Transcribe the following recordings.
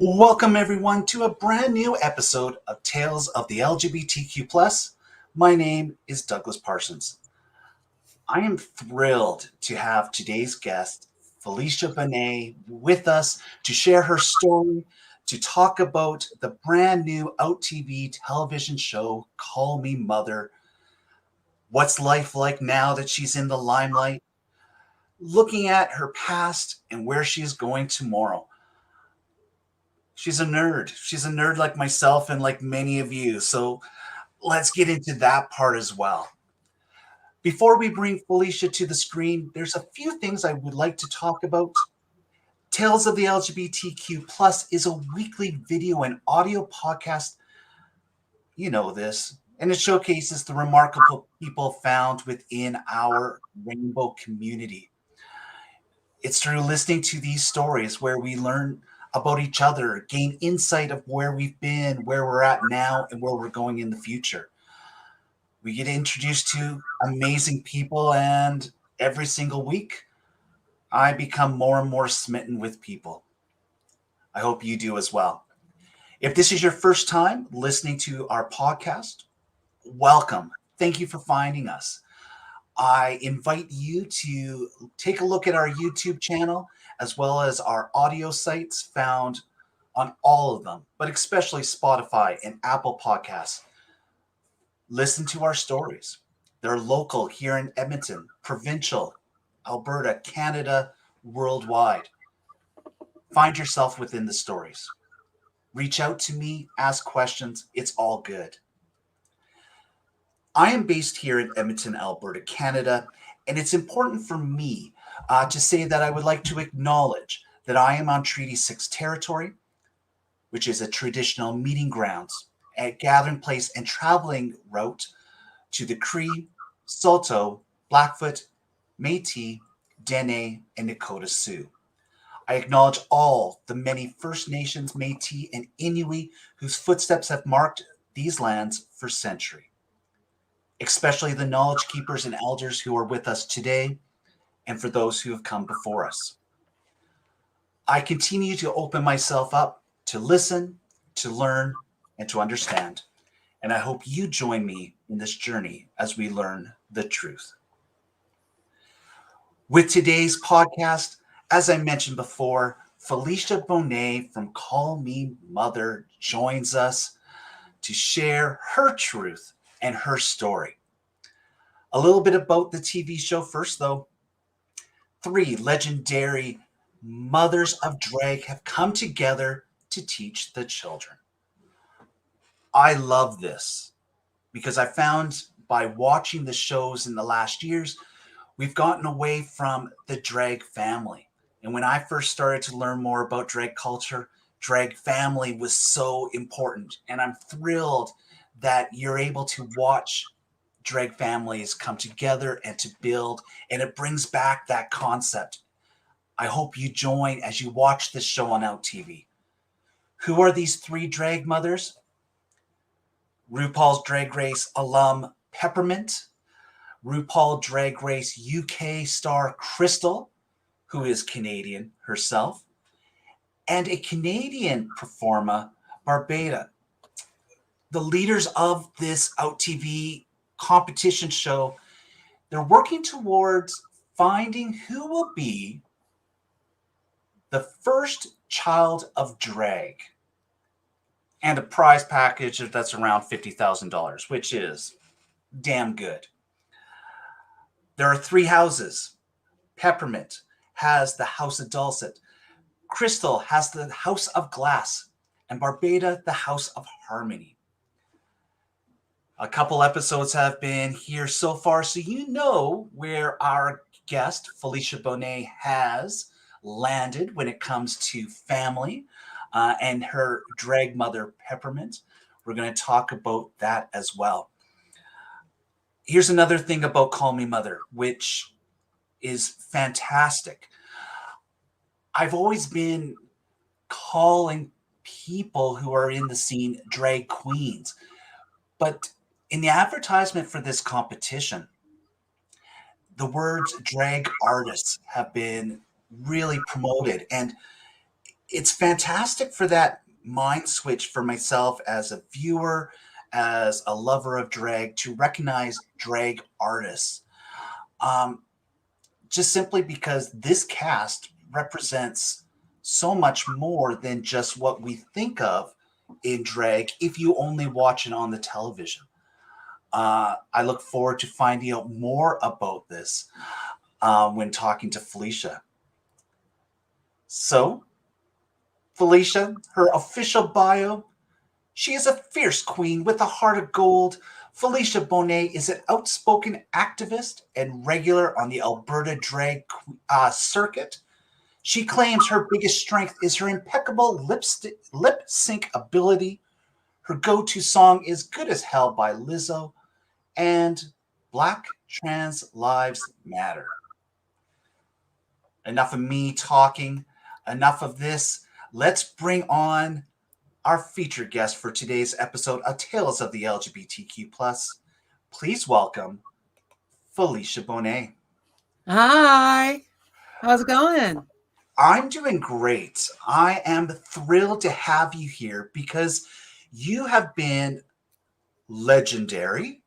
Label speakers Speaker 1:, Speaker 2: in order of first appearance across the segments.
Speaker 1: Welcome everyone to a brand new episode of Tales of the LGBTQ+. My name is Douglas Parsons. I am thrilled to have today's guest, Felicia Bonée, with us to share her story, to talk about the brand new OUTtv television show, Call Me Mother. What's life like now that she's in the limelight? Looking at her past and where she's going tomorrow. She's a nerd. She's a nerd like myself and like many of you. So let's get into that part as well. Before we bring Felicia to the screen, there's a few things I would like to talk about. Tales of the LGBTQ Plus is a weekly video and audio podcast. You know this. And it showcases the remarkable people found within our rainbow community. It's through listening to these stories where we learn about each other, gain insight of where we've been, where we're at now, and where we're going in the future. We get introduced to amazing people, and every single week, I become more and more smitten with people. I hope you do as well. If this is your first time listening to our podcast, welcome. Thank you for finding us. I invite you to take a look at our YouTube channel as well as our audio sites found on all of them, but especially Spotify and Apple Podcasts. Listen to our stories. They're local here in Edmonton, provincial, Alberta, Canada, worldwide. Find yourself within the stories. Reach out to me, ask questions. It's all good. I am based here in Edmonton, Alberta, Canada, and it's important for me to say that I would like to acknowledge that I am on Treaty 6 territory, which is a traditional meeting grounds, a gathering place and traveling route to the Cree, Saulteaux, Blackfoot, Métis, Dene, and Nakota Sioux. I acknowledge all the many First Nations, Métis, and Inuit whose footsteps have marked these lands for centuries, especially the knowledge keepers and elders who are with us today, and for those who have come before us. I continue to open myself up to listen, to learn, and to understand. And I hope you join me in this journey as we learn the truth. With today's podcast, as I mentioned before, Felicia Bonée from Call Me Mother joins us to share her truth and her story. A little bit about the TV show first, though. 3 legendary mothers of drag have come together to teach the children. I love this because I found by watching the shows in the last years, we've gotten away from the drag family. And when I first started to learn more about drag culture, drag family was so important. And I'm thrilled that you're able to watch drag families come together and to build, and it brings back that concept. I hope you join as you watch this show on OUTtv. Who are these 3 drag mothers? RuPaul's Drag Race alum Peppermint, RuPaul Drag Race UK star Crystal, who is Canadian herself, and a Canadian performer, Barbada. The leaders of this OUTtv competition show, they're working towards finding who will be the first child of drag, and a prize package that's around $50,000, which is damn good. There are 3 houses. Peppermint has the House of Dulcet, Crystal has the House of Glass, and Barbada the House of Harmony. A couple episodes have been here so far, so you know where our guest, Felicia Bonée, has landed when it comes to family and her drag mother, Peppermint. We're going to talk about that as well. Here's another thing about Call Me Mother, which is fantastic. I've always been calling people who are in the scene drag queens, but in the advertisement for this competition, the words drag artists have been really promoted, and it's fantastic for that mind switch for myself as a viewer, as a lover of drag, to recognize drag artists. Um, just simply because this cast represents so much more than just what we think of in drag if you only watch it on the television. I look forward to finding out more about this when talking to Felicia. So, Felicia, her official bio: she is a fierce queen with a heart of gold. Felicia Bonée is an outspoken activist and regular on the Alberta drag circuit. She claims her biggest strength is her impeccable lip sync ability. Her go-to song is Good as Hell by Lizzo and Black Trans Lives Matter. Enough of me talking, enough of this. Let's bring on our featured guest for today's episode of Tales of the LGBTQ+. Please welcome Felicia Bonée.
Speaker 2: Hi, how's it going?
Speaker 1: I'm doing great. I am thrilled to have you here because you have been legendary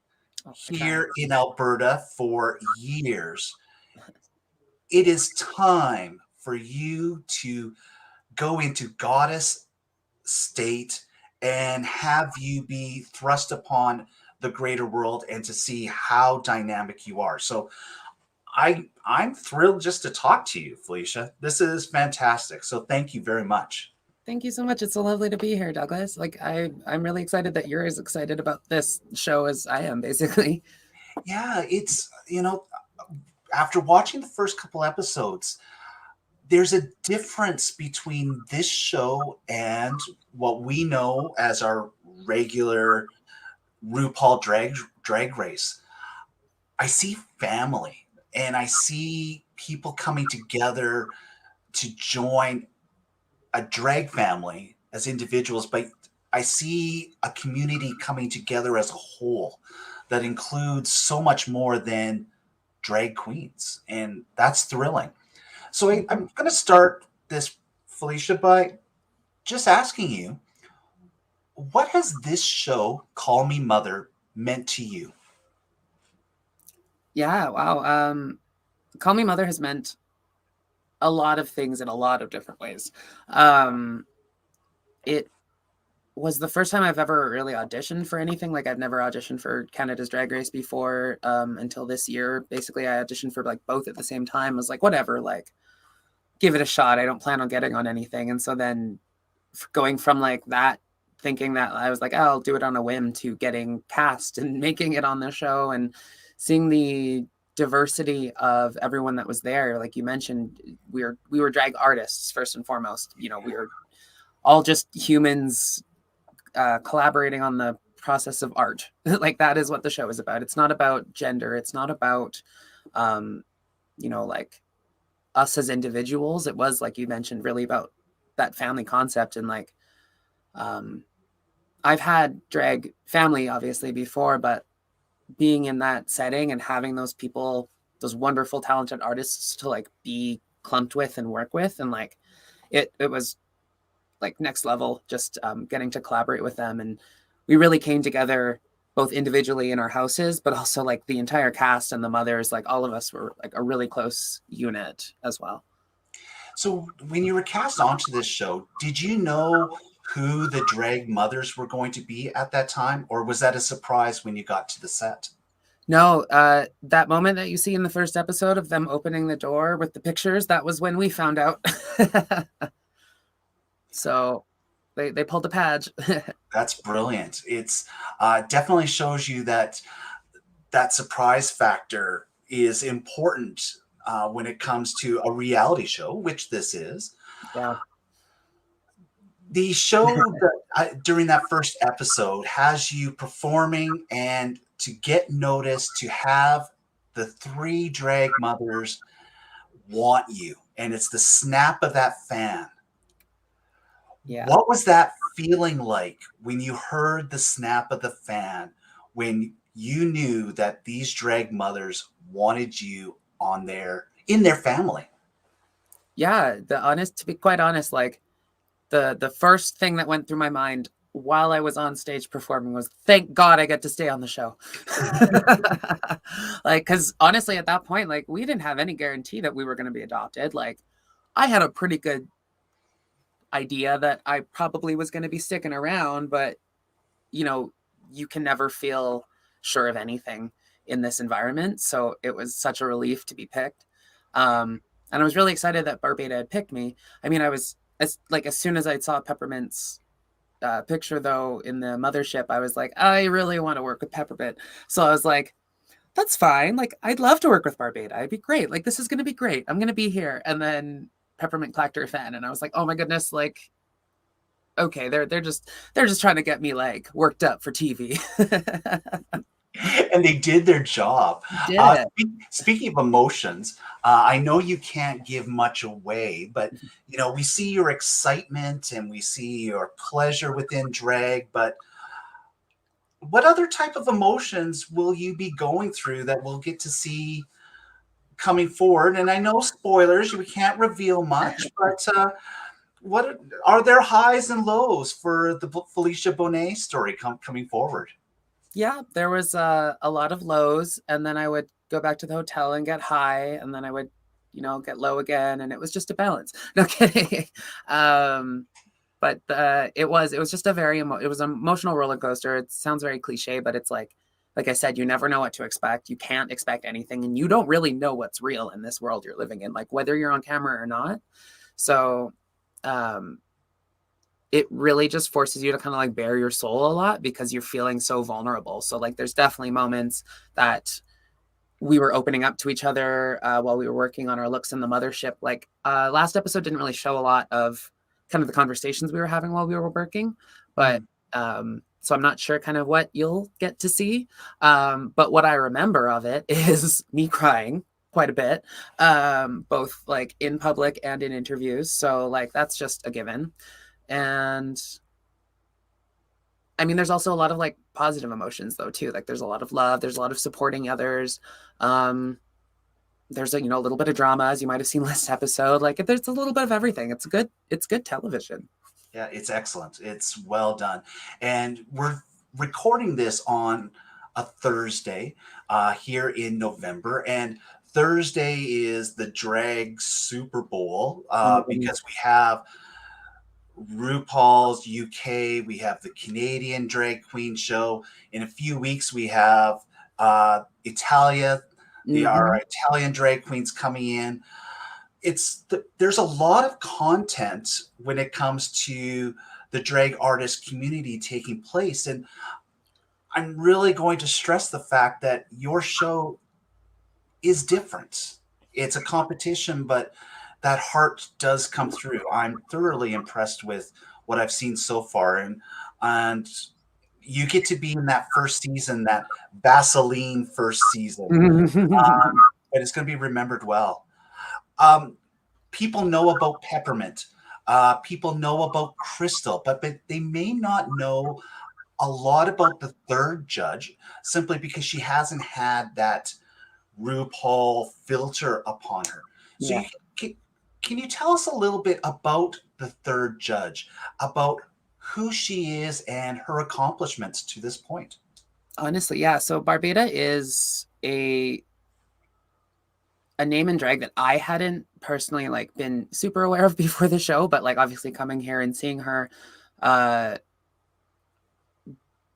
Speaker 2: Oh, I try.
Speaker 1: here in Alberta for years. It is time for you to go into goddess state and have you be thrust upon the greater world and to see how dynamic you are. So I'm thrilled just to talk to you, Felicia. This is fantastic. So thank you very much.
Speaker 2: Thank you so much. It's so lovely to be here, Douglas. I'm really excited that you're as excited about this show as I am, basically.
Speaker 1: Yeah, it's after watching the first couple episodes, there's a difference between this show and what we know as our regular RuPaul drag race. I see family and I see people coming together to join a drag family as individuals, but I see a community coming together as a whole that includes so much more than drag queens. And that's thrilling. So I'm going to start this, Felicia, by just asking you, what has this show, Call Me Mother, meant to you?
Speaker 2: Yeah, wow. Call Me Mother has meant a lot of things in a lot of different ways. Um, it was the first time I've ever really auditioned for anything. Like I've never auditioned for Canada's Drag Race before until this year. Basically, I auditioned for like both at the same time. I was like, whatever, like give it a shot. I don't plan on getting on anything. And so then going from like that, thinking that I was like, oh, I'll do it on a whim, to getting cast and making it on the show and seeing the diversity of everyone that was there. Like you mentioned, we were drag artists first and foremost. You know, we were all just humans collaborating on the process of art. Like that is what the show is about. It's not about gender. It's not about, um, like us as individuals. It was, like you mentioned, really about that family concept. And like, um, I've had drag family obviously before, but being in that setting and having those people, those wonderful, talented artists to like be clumped with and work with, and like it was like next level, just getting to collaborate with them. And we really came together both individually in our houses, but also like the entire cast and the mothers, like all of us were like a really close unit as well.
Speaker 1: So when you were cast onto this show, did you know who the drag mothers were going to be at that time, or was that a surprise when you got to the set?
Speaker 2: No, that moment that you see in the first episode of them opening the door with the pictures, that was when we found out. So they pulled the badge.
Speaker 1: That's brilliant. It's definitely shows you that that surprise factor is important when it comes to a reality show, which this is.
Speaker 2: Yeah.
Speaker 1: The show that, during that first episode has you performing, and to get noticed, to have the three drag mothers want you, and it's the snap of that fan.
Speaker 2: Yeah.
Speaker 1: What was that feeling like when you heard the snap of the fan, when you knew that these drag mothers wanted you on their in their family?
Speaker 2: Yeah, to be quite honest, like the first thing that went through my mind while I was on stage performing was, thank God I get to stay on the show. Like, because honestly, at that point, like, we didn't have any guarantee that we were going to be adopted. Like, I had a pretty good idea that I probably was going to be sticking around, but you know, you can never feel sure of anything in this environment. So it was such a relief to be picked. And I was really excited that Barbada had picked me. I mean, I was as soon as I saw Peppermint's picture though in the mothership, I was like, I really want to work with Peppermint. So I was like, that's fine. Like, I'd love to work with Barbada. It'd be great. Like, this is going to be great. I'm going to be here. And then Peppermint clacked her fan, and I was like, oh my goodness, like, okay, they're just trying to get me like worked up for TV.
Speaker 1: And they did their job.
Speaker 2: Did it.
Speaker 1: Speaking of emotions, I know you can't give much away, but you know, we see your excitement and we see your pleasure within drag, but what other type of emotions will you be going through that we'll get to see coming forward? And I know spoilers, we can't reveal much, but what are there highs and lows for the Felicia Bonét story coming forward?
Speaker 2: Yeah, there was a lot of lows, and then I would go back to the hotel and get high, and then I would, you know, get low again, and it was just a balance. No kidding. But it was just a very it was an emotional roller coaster. It sounds very cliche, but it's like I said, you never know what to expect. You can't expect anything, and you don't really know what's real in this world you're living in, like whether you're on camera or not. So it really just forces you to kind of like bare your soul a lot because you're feeling so vulnerable. So like there's definitely moments that we were opening up to each other while we were working on our looks in the mothership. Like last episode didn't really show a lot of kind of the conversations we were having while we were working, but so I'm not sure kind of what you'll get to see. But what I remember of it is me crying quite a bit, both like in public and in interviews. So like that's just a given. And I mean, there's also a lot of like positive emotions though too. Like there's a lot of love, there's a lot of supporting others. There's a, you know, a little bit of drama, as you might have seen last episode. Like there's a little bit of everything. It's good television.
Speaker 1: Yeah, it's excellent. It's well done. And we're recording this on a Thursday here in November. And Thursday is the drag Super Bowl because we have RuPaul's UK, we have the Canadian Drag Queen show. In a few weeks, we have Italia, our Italian drag queens coming in. There's a lot of content when it comes to the drag artist community taking place. And I'm really going to stress the fact that your show is different. It's a competition, but that heart does come through. I'm thoroughly impressed with what I've seen so far. And you get to be in that first season, that Vaseline first season. But it's going to be remembered well. People know about Peppermint. People know about Crystal, but they may not know a lot about the third judge simply because she hasn't had that RuPaul filter upon her. So
Speaker 2: Yeah.
Speaker 1: Can you tell us a little bit about the third judge, about who she is and her accomplishments to this point?
Speaker 2: Honestly, yeah. So Barbada is a name in drag that I hadn't personally like been super aware of before the show, but like obviously coming here and seeing her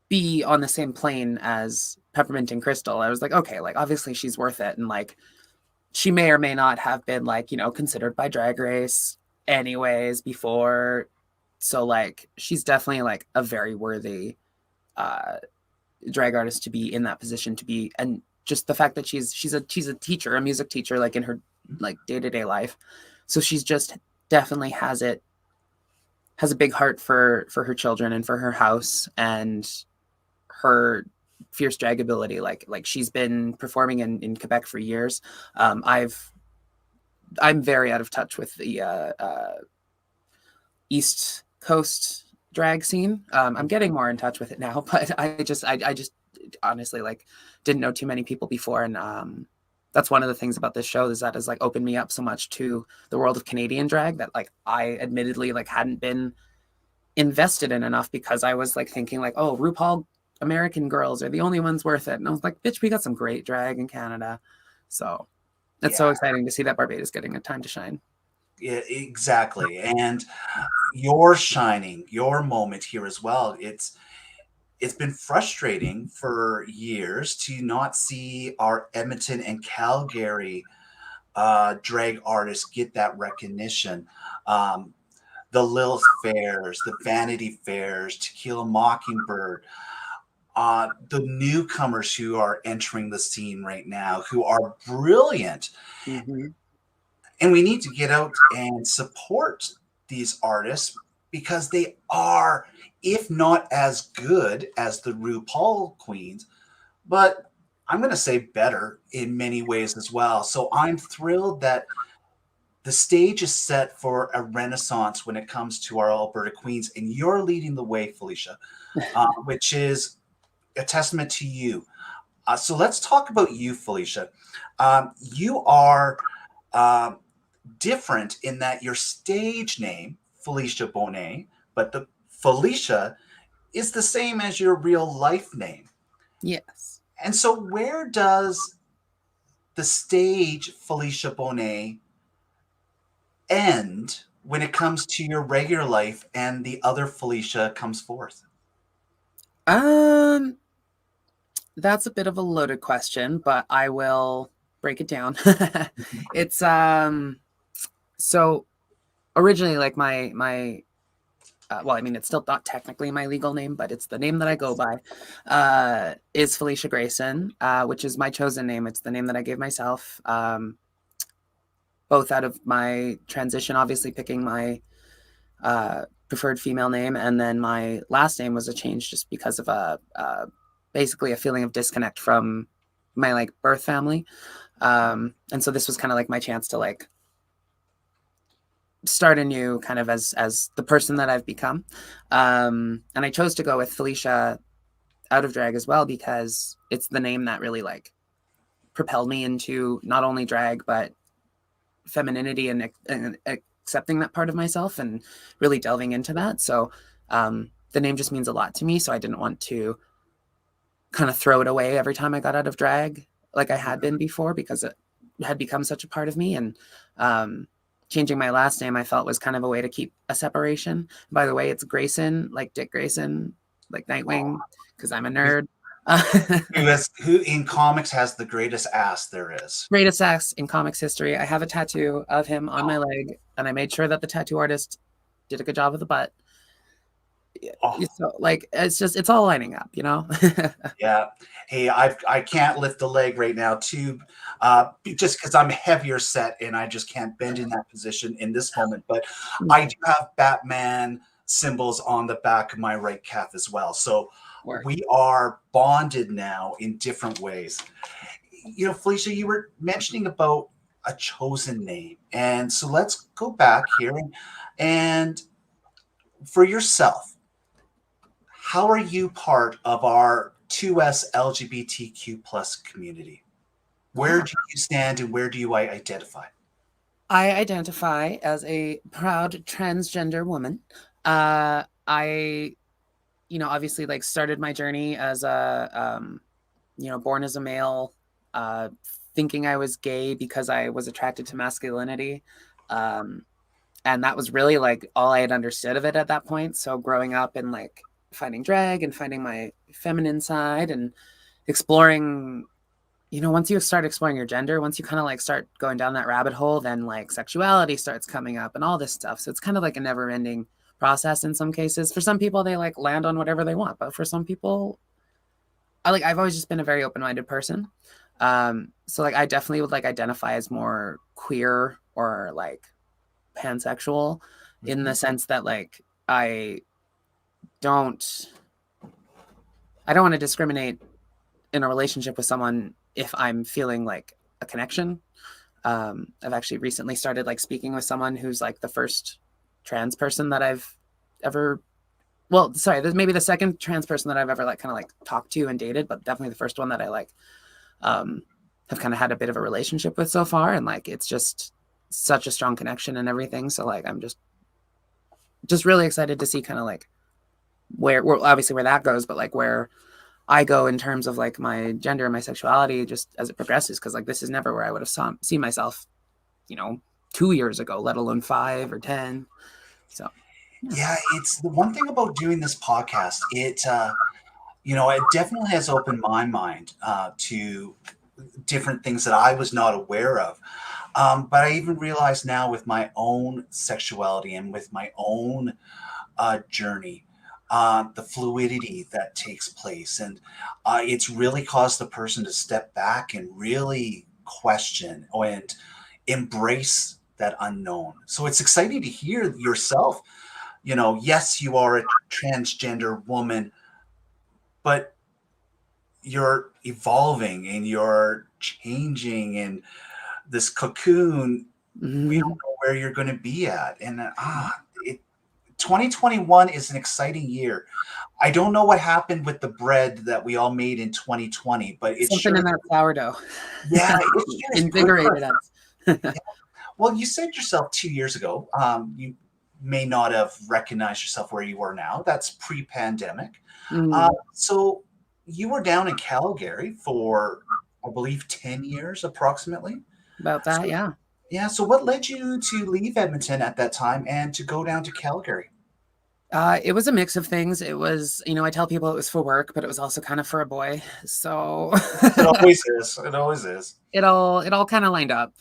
Speaker 2: be on the same plane as Peppermint and Crystal, I was like, okay, like obviously she's worth it. And like she may or may not have been like, you know, considered by Drag Race anyways before. So like she's definitely like a very worthy drag artist to be in that position to be. And just the fact that she's a teacher, a music teacher, like in her like day-to-day life. So she's just definitely has a big heart for her children and for her house and her fierce drag ability. Like she's been performing in Quebec for years. I'm very out of touch with the East Coast drag scene. I'm getting more in touch with it now, but I just honestly like didn't know too many people before. And that's one of the things about this show, is that has like opened me up so much to the world of Canadian drag that like I admittedly like hadn't been invested in enough, because I was like thinking like, oh, RuPaul American girls are the only ones worth it. And I was like, bitch, we got some great drag in Canada. So it's so
Speaker 1: Yeah,
Speaker 2: exciting to see that Barbada's getting a time to shine.
Speaker 1: yeah, exactly. And you're shining your moment here as well. It's been frustrating for years to not see our Edmonton and Calgary drag artists get that recognition. Um, the Lilith Fairs, the Vanity Fairs, Tequila Mockingbird, the newcomers who are entering the scene right now, who are brilliant.
Speaker 2: Mm-hmm.
Speaker 1: And we need to get out and support these artists because they are, if not as good as the RuPaul queens, but I'm going to say better in many ways as well. So I'm thrilled that the stage is set for a renaissance when it comes to our Alberta queens, and you're leading the way, Felicia, which is a testament to you. So let's talk about you, Felicia. You are um, different in that your stage name, Felicia Bonét, but the Felicia is the same as your real life name.
Speaker 2: Yes.
Speaker 1: And so, where does the stage Felicia Bonét end when it comes to your regular life and the other Felicia comes forth?
Speaker 2: Um, that's a bit of a loaded question, but I will break it down. It's so originally like my well, I mean, it's still not technically my legal name, but it's the name that I go by, is Felicia Grayson, which is my chosen name. It's the name that I gave myself, both out of my transition, obviously picking my preferred female name, and then my last name was a change just because of basically a feeling of disconnect from my like birth family. And so this was kind of like my chance to like start anew kind of as the person that I've become. And I chose to go with Felicia out of drag as well, because it's the name that really like propelled me into not only drag, but femininity and accepting that part of myself and really delving into that. So the name just means a lot to me. So I didn't want to kind of throw it away every time I got out of drag like I had been before, because it had become such a part of me. And changing my last name, I felt was kind of a way to keep a separation. By the way, it's Grayson, like Dick Grayson, like Nightwing, because I'm a nerd.
Speaker 1: Who in comics has the greatest ass there is?
Speaker 2: Greatest ass in comics history. I have a tattoo of him on my leg, and I made sure that the tattoo artist did a good job of the butt.
Speaker 1: Oh,
Speaker 2: So, like, it's all lining up, you know?
Speaker 1: yeah. Hey, I can't lift a leg right now too, just because I'm heavier set and I just can't bend in that position in this moment. But I do have Batman symbols on the back of my right calf as well. So
Speaker 2: Work.
Speaker 1: we are bonded now in different ways. You know, Felicia, you were mentioning about a chosen name, and so let's go back here and for yourself, how are you part of our 2S LGBTQ plus community? Where do you stand and where do you identify?
Speaker 2: I identify as a proud transgender woman. I, obviously like started my journey as born as a male, uh, thinking I was gay because I was attracted to masculinity. Um, and that was really like all I had understood of it at that point. So growing up and like finding drag and finding my feminine side and exploring, once you start exploring your gender, once you kind of like start going down that rabbit hole, then like sexuality starts coming up and all this stuff. So it's kind of like a never ending process in some cases. For some people, they like land on whatever they want. But for some people, I've always just been a very open-minded person. So like I definitely would like identify as more queer or like pansexual in the sense that like don't I don't want to discriminate in a relationship with someone if I'm feeling like a connection. I've actually recently started like speaking with someone who's like the first trans person that I've ever, well, sorry, maybe the second trans person that I've ever like kind of like talked to and dated, but definitely the first one that I like have kind of had a bit of a relationship with so far, and like it's just such a strong connection and everything. So like I'm just really excited to see kind of like where obviously where that goes, but like where I go in terms of like my gender and my sexuality just as it progresses, because like this is never where I would have seen myself, 2 years ago, let alone 5 or 10. So
Speaker 1: Yeah, it's the one thing about doing this podcast. It definitely has opened my mind to different things that I was not aware of. But I even realize now with my own sexuality and with my own journey, the fluidity that takes place. And it's really caused the person to step back and really question and embrace that unknown. So it's exciting to hear yourself. Yes, you are a transgender woman, but you're evolving and you're changing, and this cocoon, we don't know where you're going to be at. And 2021 is an exciting year. I don't know what happened with the bread that we all made in 2020, but it
Speaker 2: something
Speaker 1: sure,
Speaker 2: in that sourdough,
Speaker 1: yeah, it sure is good for
Speaker 2: invigorated us.
Speaker 1: yeah. Well, you said yourself 2 years ago, you may not have recognized yourself where you are now. That's pre-pandemic. So you were down in Calgary for, I believe, 10 years approximately.
Speaker 2: About that,
Speaker 1: So,
Speaker 2: yeah.
Speaker 1: yeah. So what led you to leave Edmonton at that time and to go down to Calgary?
Speaker 2: It was a mix of things. It was, I tell people it was for work, but it was also kind of for a boy. So
Speaker 1: It always is. It always is.
Speaker 2: it all kind of lined up.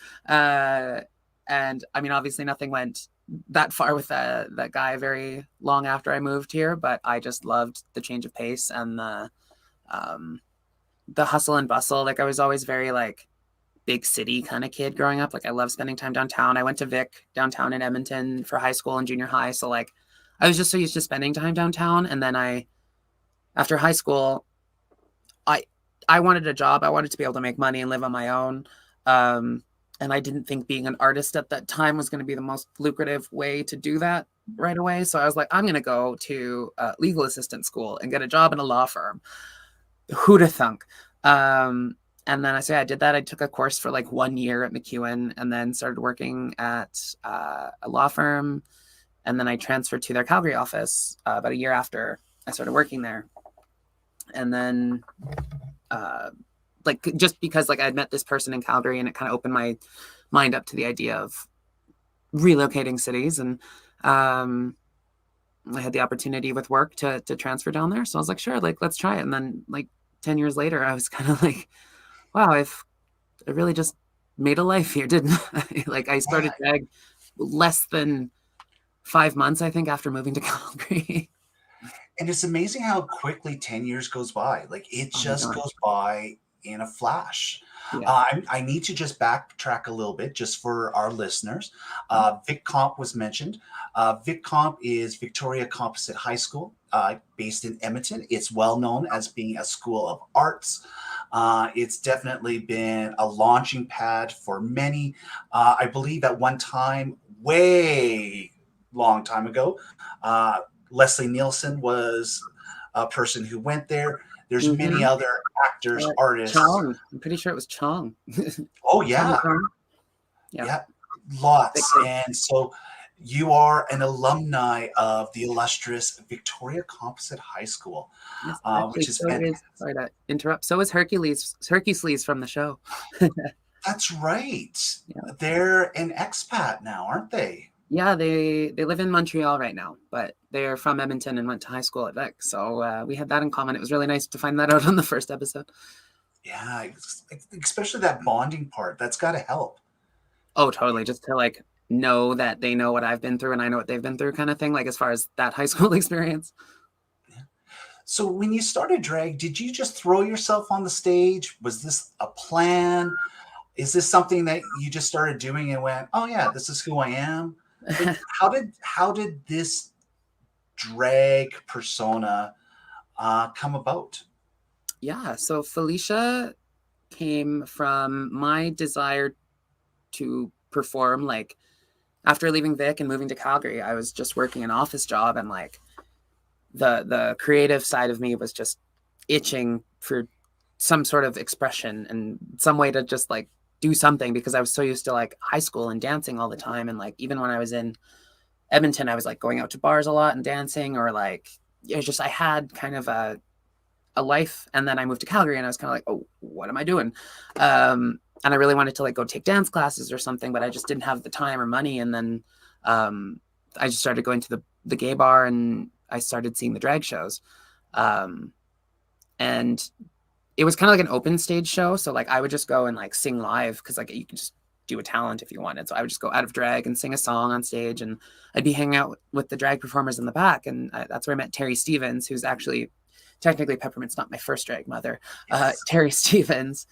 Speaker 2: And I mean, obviously nothing went that far with that guy very long after I moved here, but I just loved the change of pace and the hustle and bustle. Like I was always very like big city kind of kid growing up. Like I love spending time downtown. I went to Vic downtown in Edmonton for high school and junior high. So like I was just so used to spending time downtown. And then after high school, I I wanted a job. I wanted to be able to make money and live on my own. And I didn't think being an artist at that time was going to be the most lucrative way to do that right away. So I was like, I'm going to go to legal assistant school and get a job in a law firm. Who'da thunk? And then I did that. I took a course for like 1 year at McEwen and then started working at a law firm. And then I transferred to their Calgary office about a year after I started working there. And then like just because like I'd met this person in Calgary and it kind of opened my mind up to the idea of relocating cities. And I had the opportunity with work to transfer down there. So I was like, sure, like let's try it. And then like 10 years later, I was kind of like, wow, I really just made a life here, didn't I? Like I started drag less than 5 months, I think, after moving to Calgary.
Speaker 1: And it's amazing how quickly 10 years goes by. Like it just goes by in a flash.
Speaker 2: Yeah.
Speaker 1: I need to just backtrack a little bit just for our listeners. Vic Comp was mentioned. Vic Comp is Victoria Composite High School based in Edmonton. It's well known as being a school of arts. It's definitely been a launching pad for many. I believe at one time, way long time ago, Leslie Nielsen was a person who went there. There's many other actors, artists.
Speaker 2: Chong. I'm pretty sure it was Chong.
Speaker 1: Oh, yeah.
Speaker 2: Yeah.
Speaker 1: Lots. And so you are an alumni of the illustrious Victoria Composite High School, which is fantastic.
Speaker 2: Sorry to interrupt. So is Hercules from the show.
Speaker 1: That's right.
Speaker 2: Yeah.
Speaker 1: They're an expat now, aren't they?
Speaker 2: Yeah, they live in Montreal right now, but they're from Edmonton and went to high school at Vic. So we had that in common. It was really nice to find that out on the first episode.
Speaker 1: Yeah, especially that bonding part. That's got to help.
Speaker 2: Oh, totally. Just to like know that they know what I've been through and I know what they've been through kind of thing, like as far as that high school experience.
Speaker 1: Yeah. So when you started drag, did you just throw yourself on the stage? Was this a plan? Is this something that you just started doing and went, oh yeah, this is who I am? Like, how did this drag persona come about?
Speaker 2: Yeah, so Felicia came from my desire to perform. Like after leaving Vic and moving to Calgary, I was just working an office job, and like the creative side of me was just itching for some sort of expression and some way to just like do something, because I was so used to like high school and dancing all the time. And like, even when I was in Edmonton, I was like going out to bars a lot and dancing, or like, it's just, I had kind of a life. And then I moved to Calgary and I was kind of like, oh, what am I doing? And I really wanted to like go take dance classes or something, but I just didn't have the time or money. And then I just started going to the gay bar, and I started seeing the drag shows. And it was kind of like an open stage show. So like I would just go and like sing live, because like you could just do a talent if you wanted. So I would just go out of drag and sing a song on stage, and I'd be hanging out with the drag performers in the back. And that's where I met Terry Stevens, who's actually technically Peppermint's not my first drag mother.
Speaker 1: Yes.
Speaker 2: Terry Stevens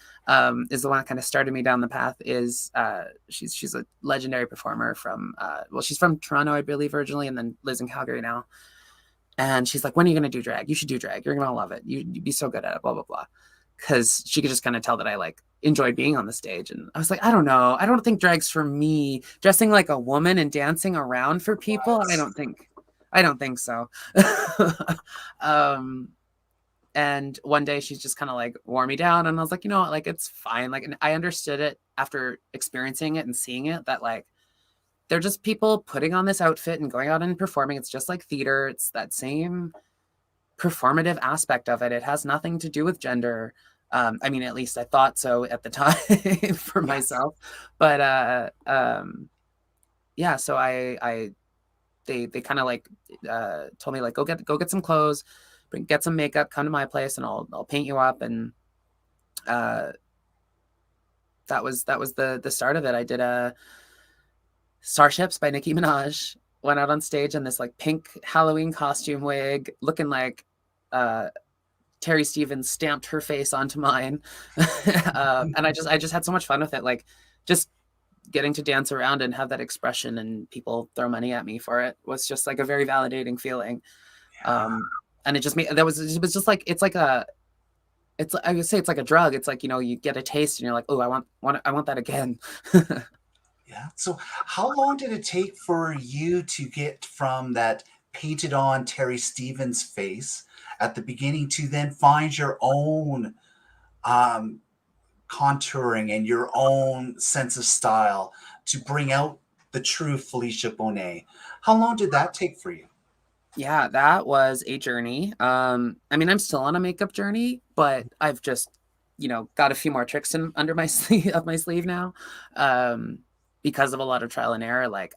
Speaker 2: is the one that kind of started me down the path. She's a legendary performer from she's from Toronto, I believe, originally, and then lives in Calgary now. And she's like, when are you going to do drag? You should do drag. You're going to love it. You'd be so good at it, blah, blah, blah. Because she could just kind of tell that I like enjoyed being on the stage. And I was like, I don't know. I don't think drag's for me. Dressing like a woman and dancing around for people. I don't think so. And one day she's just kind of like wore me down, and I was like, you know what, like, it's fine. Like, and I understood it after experiencing it and seeing it, that like, they're just people putting on this outfit and going out and performing. It's just like theater. It's that same performative aspect of it. It has nothing to do with gender. I mean, at least I thought so at the time for myself. But yeah, so they kind of like told me like, go get some clothes, get some makeup, come to my place, and I'll paint you up. And that was the start of it. I did a Starships by Nicki Minaj, went out on stage in this like pink Halloween costume wig, looking like Terry Stevens stamped her face onto mine. And I just had so much fun with it. Like, just getting to dance around and have that expression, and people throw money at me for it, was just like a very validating feeling. And it just made, it was just like, I would say it's like a drug. It's like, you know, you get a taste and you're like, oh, I want that again.
Speaker 1: Yeah. So how long did it take for you to get from that painted on Terry Stevens face at the beginning to then find your own contouring and your own sense of style to bring out the true Felicia Bonét? How long did that take for you?
Speaker 2: Yeah, that was a journey. I mean, I'm still on a makeup journey, but I've just, you know, got a few more tricks under my sleeve now. Because of a lot of trial and error. Like,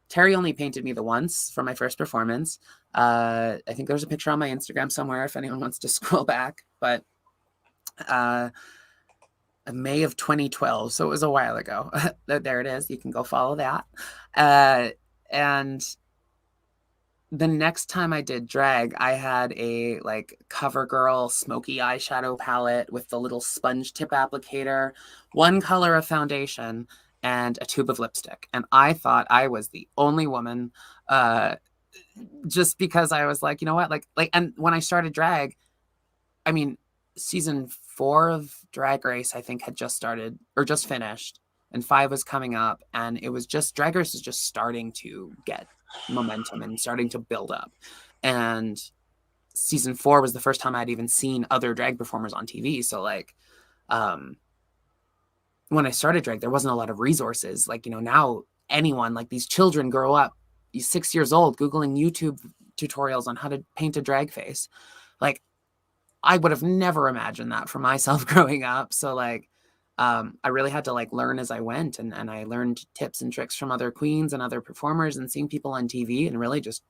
Speaker 2: Terry only painted me the once for my first performance. I think there's a picture on my Instagram somewhere if anyone wants to scroll back. But May of 2012, so it was a while ago. There it is. You can go follow that. And the next time I did drag, I had a like CoverGirl smoky eyeshadow palette with the little sponge tip applicator, one color of foundation, and a tube of lipstick. And I thought I was the only woman, just because I was like, you know what, and when I started drag, I mean, season 4 of Drag Race, I think, had just started or just finished, and 5 was coming up, and it was just, Drag Race is just starting to get momentum and starting to build up. And season 4 was the first time I'd even seen other drag performers on TV. So like, when I started drag, there wasn't a lot of resources. Like, you know, now anyone, like, these children grow up, he's 6 years old, Googling YouTube tutorials on how to paint a drag face. Like, I would have never imagined that for myself growing up. So like, I really had to like learn as I went, and I learned tips and tricks from other queens and other performers, and seeing people on TV, and really just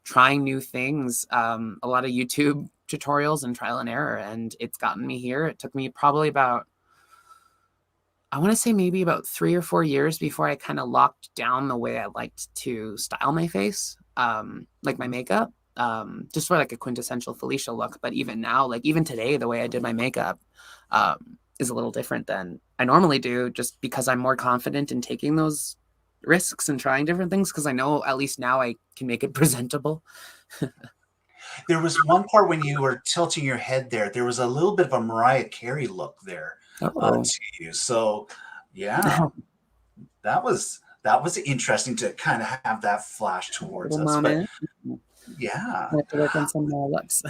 Speaker 2: trying new things. A lot of YouTube tutorials and trial and error, and it's gotten me here. It took me probably about, I want to say maybe about 3 or 4 years before I kind of locked down the way I liked to style my face, like my makeup, just for like a quintessential Felicia look. But even now, like even today, the way I did my makeup is a little different than I normally do, just because I'm more confident in taking those risks and trying different things, because I know at least now I can make it presentable.
Speaker 1: There was one part when you were tilting your head there was a little bit of a Mariah Carey look there to you. So yeah, that was interesting to kind of have that flash towards us.
Speaker 2: Moment.
Speaker 1: But yeah,
Speaker 2: I have to work on some more looks.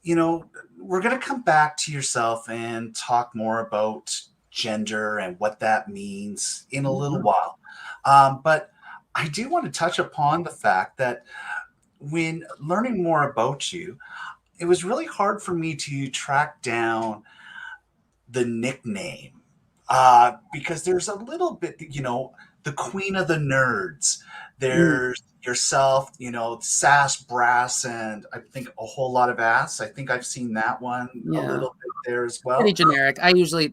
Speaker 1: we're going to come back to yourself and talk more about gender and what that means in a little while. But I do want to touch upon the fact that when learning more about you, it was really hard for me to track down the nickname because there's a little bit, the queen of the nerds. There's yourself, sass, brass, and I think a whole lot of ass. I think I've seen that one a little bit there as well.
Speaker 2: Pretty generic.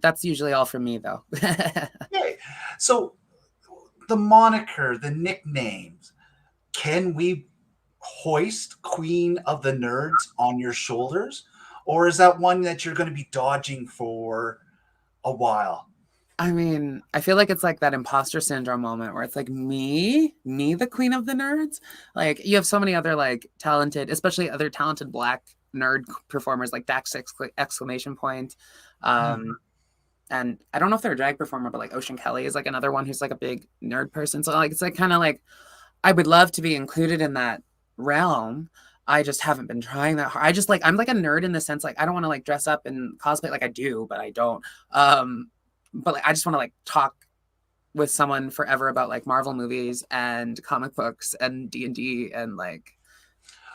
Speaker 2: That's usually all for me though.
Speaker 1: Okay. So the moniker, the nicknames, can we hoist Queen of the Nerds on your shoulders? Or is that one that you're going to be dodging for a while?
Speaker 2: I mean, I feel like it's like that imposter syndrome moment where it's like me, the queen of the nerds. Like you have so many other like talented, especially other talented Black nerd performers like Dax exclamation point. And I don't know if they're a drag performer, but like Ocean Kelly is like another one who's like a big nerd person. So like it's like kind of like I would love to be included in that realm. I just haven't been trying that hard. I just like I'm like a nerd in the sense like I don't want to like dress up and cosplay like I do, but I don't. But like I just want to like talk with someone forever about like Marvel movies and comic books and D&D and like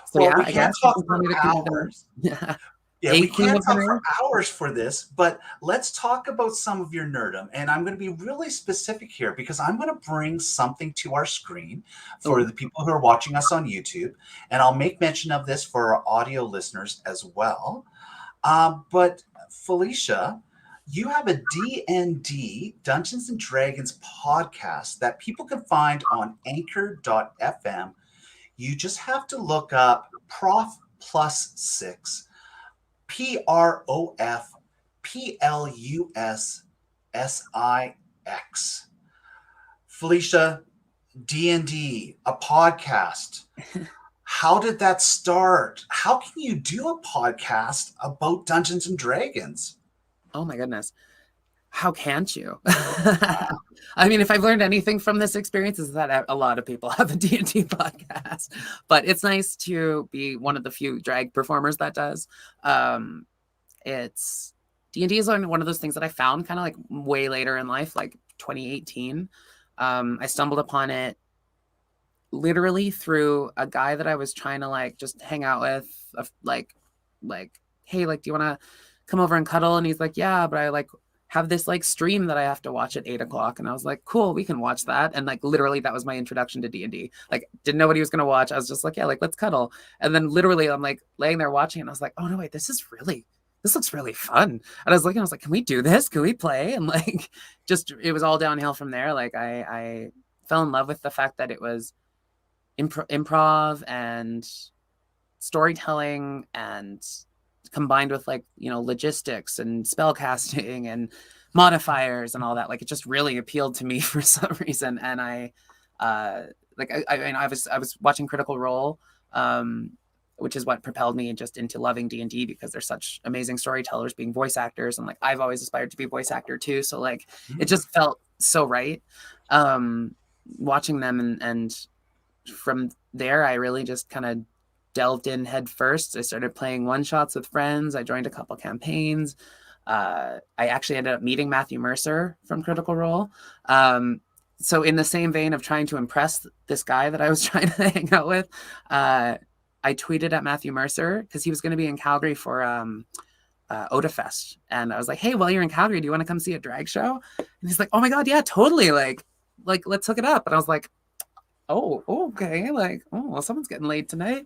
Speaker 2: so
Speaker 1: well,
Speaker 2: yeah,
Speaker 1: we
Speaker 2: I
Speaker 1: can't
Speaker 2: guess
Speaker 1: talk for hours.
Speaker 2: Yeah.
Speaker 1: Yeah, we can't talk for hours for this, but let's talk about some of your nerdum. And I'm going to be really specific here because I'm going to bring something to our screen for the people who are watching us on YouTube. And I'll make mention of this for our audio listeners as well. But Felicia, you have a D&D, Dungeons & Dragons podcast that people can find on anchor.fm. You just have to look up Prof plus 6. PROFPLUSSIX. Felicia, D&D, a podcast. How did that start? How can you do a podcast about Dungeons and Dragons?
Speaker 2: Oh my goodness. How can't you? I mean, if I've learned anything from this experience is that a lot of people have a D&D podcast, but it's nice to be one of the few drag performers that does. It's D&D is one of those things that I found kind of like way later in life, like 2018. I stumbled upon it literally through a guy that I was trying to like just hang out with, like, hey, like, do you want to come over and cuddle? And he's like, yeah, but I like have this like stream that I have to watch at 8:00. And I was like, cool, we can watch that. And like, literally that was my introduction to D&D. Like didn't know what he was going to watch. I was just like, yeah, like let's cuddle. And then literally I'm like laying there watching and I was like, oh no, wait, this looks really fun. And I was like, can we do this? Can we play? And like, just, it was all downhill from there. Like I fell in love with the fact that it was improv and storytelling and combined with like, logistics and spell casting and modifiers and all that. Like it just really appealed to me for some reason. And I was watching Critical Role, which is what propelled me just into loving D&D because they're such amazing storytellers being voice actors. And like, I've always aspired to be a voice actor too. So like, it just felt so right. Watching them and from there, I really just kind of delved in head first. I started playing one-shots with friends. I joined a couple campaigns. I actually ended up meeting Matthew Mercer from Critical Role. So in the same vein of trying to impress this guy that I was trying to hang out with, I tweeted at Matthew Mercer because he was going to be in Calgary for OUTtv. And I was like, hey, while you're in Calgary, do you want to come see a drag show? And he's like, oh my God, yeah, totally. Like let's hook it up. And I was like, oh, okay. Like, oh, well, someone's getting laid tonight.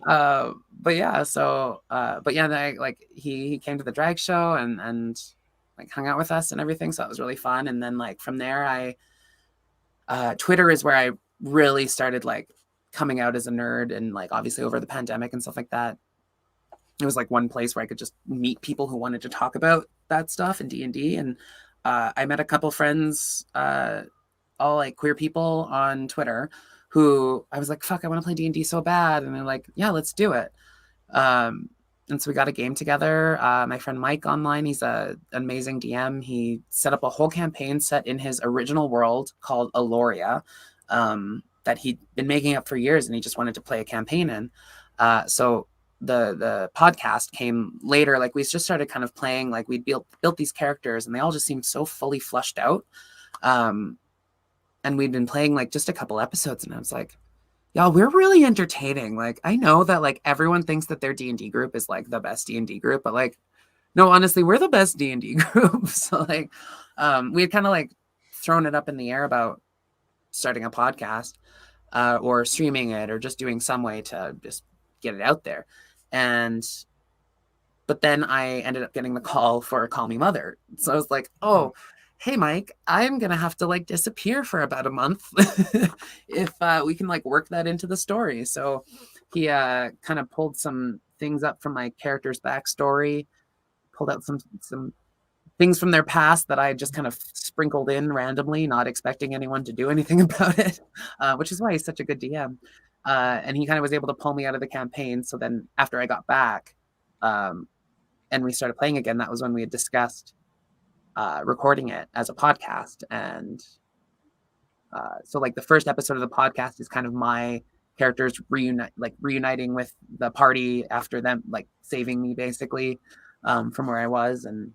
Speaker 2: But yeah, then he came to the drag show and like hung out with us and everything. So that was really fun. And then like from there, Twitter is where I really started like coming out as a nerd, and like obviously over the pandemic and stuff like that, it was like one place where I could just meet people who wanted to talk about that stuff and D&D. And I met a couple friends, all like queer people on Twitter who I was like, fuck, I want to play D&D so bad. And they're like, yeah, let's do it. And so we got a game together. My friend Mike online, he's an amazing DM. He set up a whole campaign set in his original world called Aloria, that he'd been making up for years, and he just wanted to play a campaign in. So the podcast came later. Like we just started kind of playing, like we built these characters and they all just seemed so fully fleshed out. And we'd been playing like just a couple episodes and I was like, y'all, we're really entertaining. Like I know that like everyone thinks that their D&D group is like the best D&D group, but like no, honestly, we're the best D&D group. So like we had kind of like thrown it up in the air about starting a podcast or streaming it or just doing some way to just get it out there. But then I ended up getting the call for Call Me Mother. So I was like, oh, hey, Mike, I'm going to have to like disappear for about a month if we can like work that into the story. So he kind of pulled some things up from my character's backstory, pulled out some things from their past that I just kind of sprinkled in randomly, not expecting anyone to do anything about it, which is why he's such a good DM. And he kind of was able to pull me out of the campaign. So then after I got back and we started playing again, that was when we had discussed recording it as a podcast. And so like the first episode of the podcast is kind of my characters reuniting with the party after them, like saving me basically from where I was. And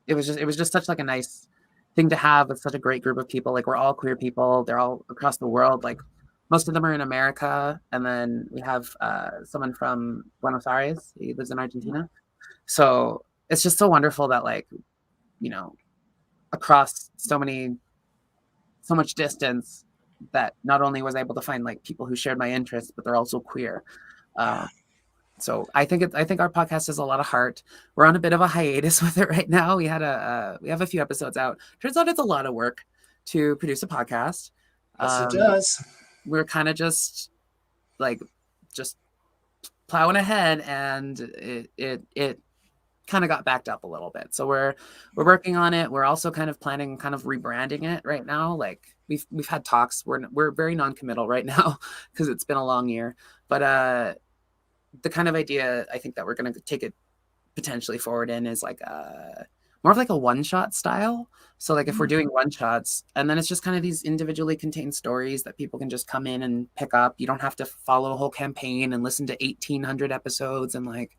Speaker 2: it was just such like a nice thing to have with such a great group of people. Like we're all queer people. They're all across the world. Like most of them are in America. And then we have someone from Buenos Aires. He lives in Argentina. So it's just so wonderful that like, you know, across so much distance that not only was I able to find like people who shared my interests, but they're also queer. So I think our podcast has a lot of heart. We're on a bit of a hiatus with it right now. We have a few episodes out. Turns out it's a lot of work to produce a podcast.
Speaker 1: Yes, it does.
Speaker 2: We're kind of just plowing ahead, and it kind of got backed up a little bit. So we're working on it. We're also kind of planning kind of rebranding it right now. Like we've had talks. We're very non-committal right now because it's been a long year. But the kind of idea I think that we're going to take it potentially forward in is like more of like a one-shot style. So like if we're doing one-shots and then it's just kind of these individually contained stories that people can just come in and pick up. You don't have to follow a whole campaign and listen to 1,800 episodes and like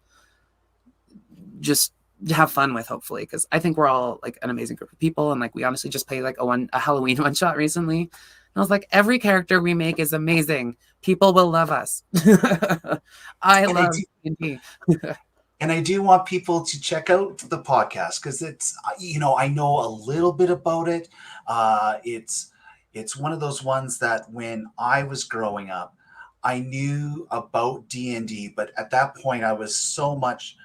Speaker 2: just have fun with, hopefully, because I think we're all like an amazing group of people. And like we honestly just played like a Halloween one-shot recently. And I was like, every character we make is amazing. People will love us. I love D&D.
Speaker 1: And I do want people to check out the podcast because it's, I know a little bit about it. It's one of those ones that when I was growing up, I knew about D&D, but at that point I was so much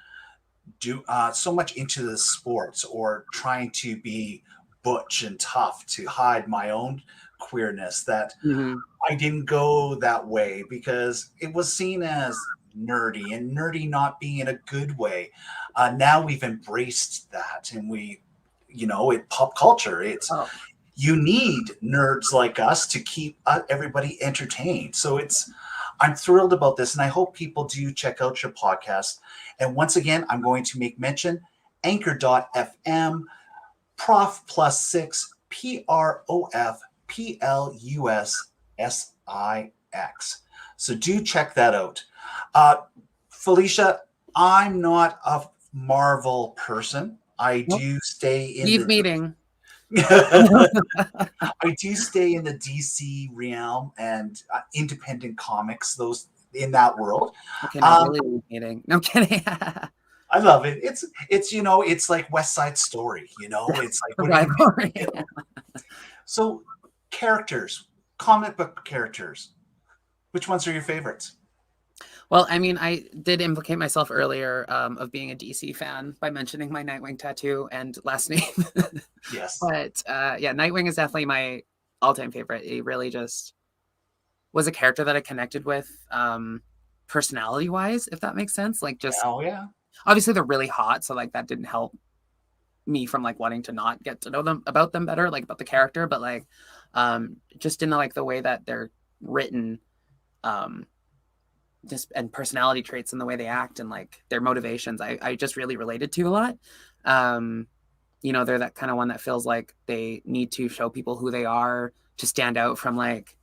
Speaker 1: into the sports or trying to be butch and tough to hide my own queerness that I didn't go that way because it was seen as nerdy and nerdy not being in a good way. Now we've embraced that and it pop culture. You need nerds like us to keep everybody entertained. So I'm thrilled about this and I hope people do check out your podcast. And once again, I'm going to make mention anchor.fm prof+6 PROF+PLUSSIX. So do check that out. Felicia, I'm not a Marvel person. I do stay in
Speaker 2: meeting.
Speaker 1: I do stay in the DC realm and independent comics, those in that world.
Speaker 2: Okay, not really meeting. No kidding.
Speaker 1: I love it. It's like West Side Story, it's like
Speaker 2: rivalry.
Speaker 1: So characters, comic book characters, which ones are your favorites?
Speaker 2: Well, I mean, I did implicate myself earlier of being a DC fan by mentioning my Nightwing tattoo and last name.
Speaker 1: Yes.
Speaker 2: But Nightwing is definitely my all-time favorite. He really just was a character that I connected with personality-wise, if that makes sense. Like just, obviously they're really hot, so like that didn't help me from like wanting to not get to know them about them better, like about the character, but like just in like the way that they're written, just and personality traits and the way they act and like their motivations, I just really related to a lot. They're that kind of one that feels like they need to show people who they are to stand out from like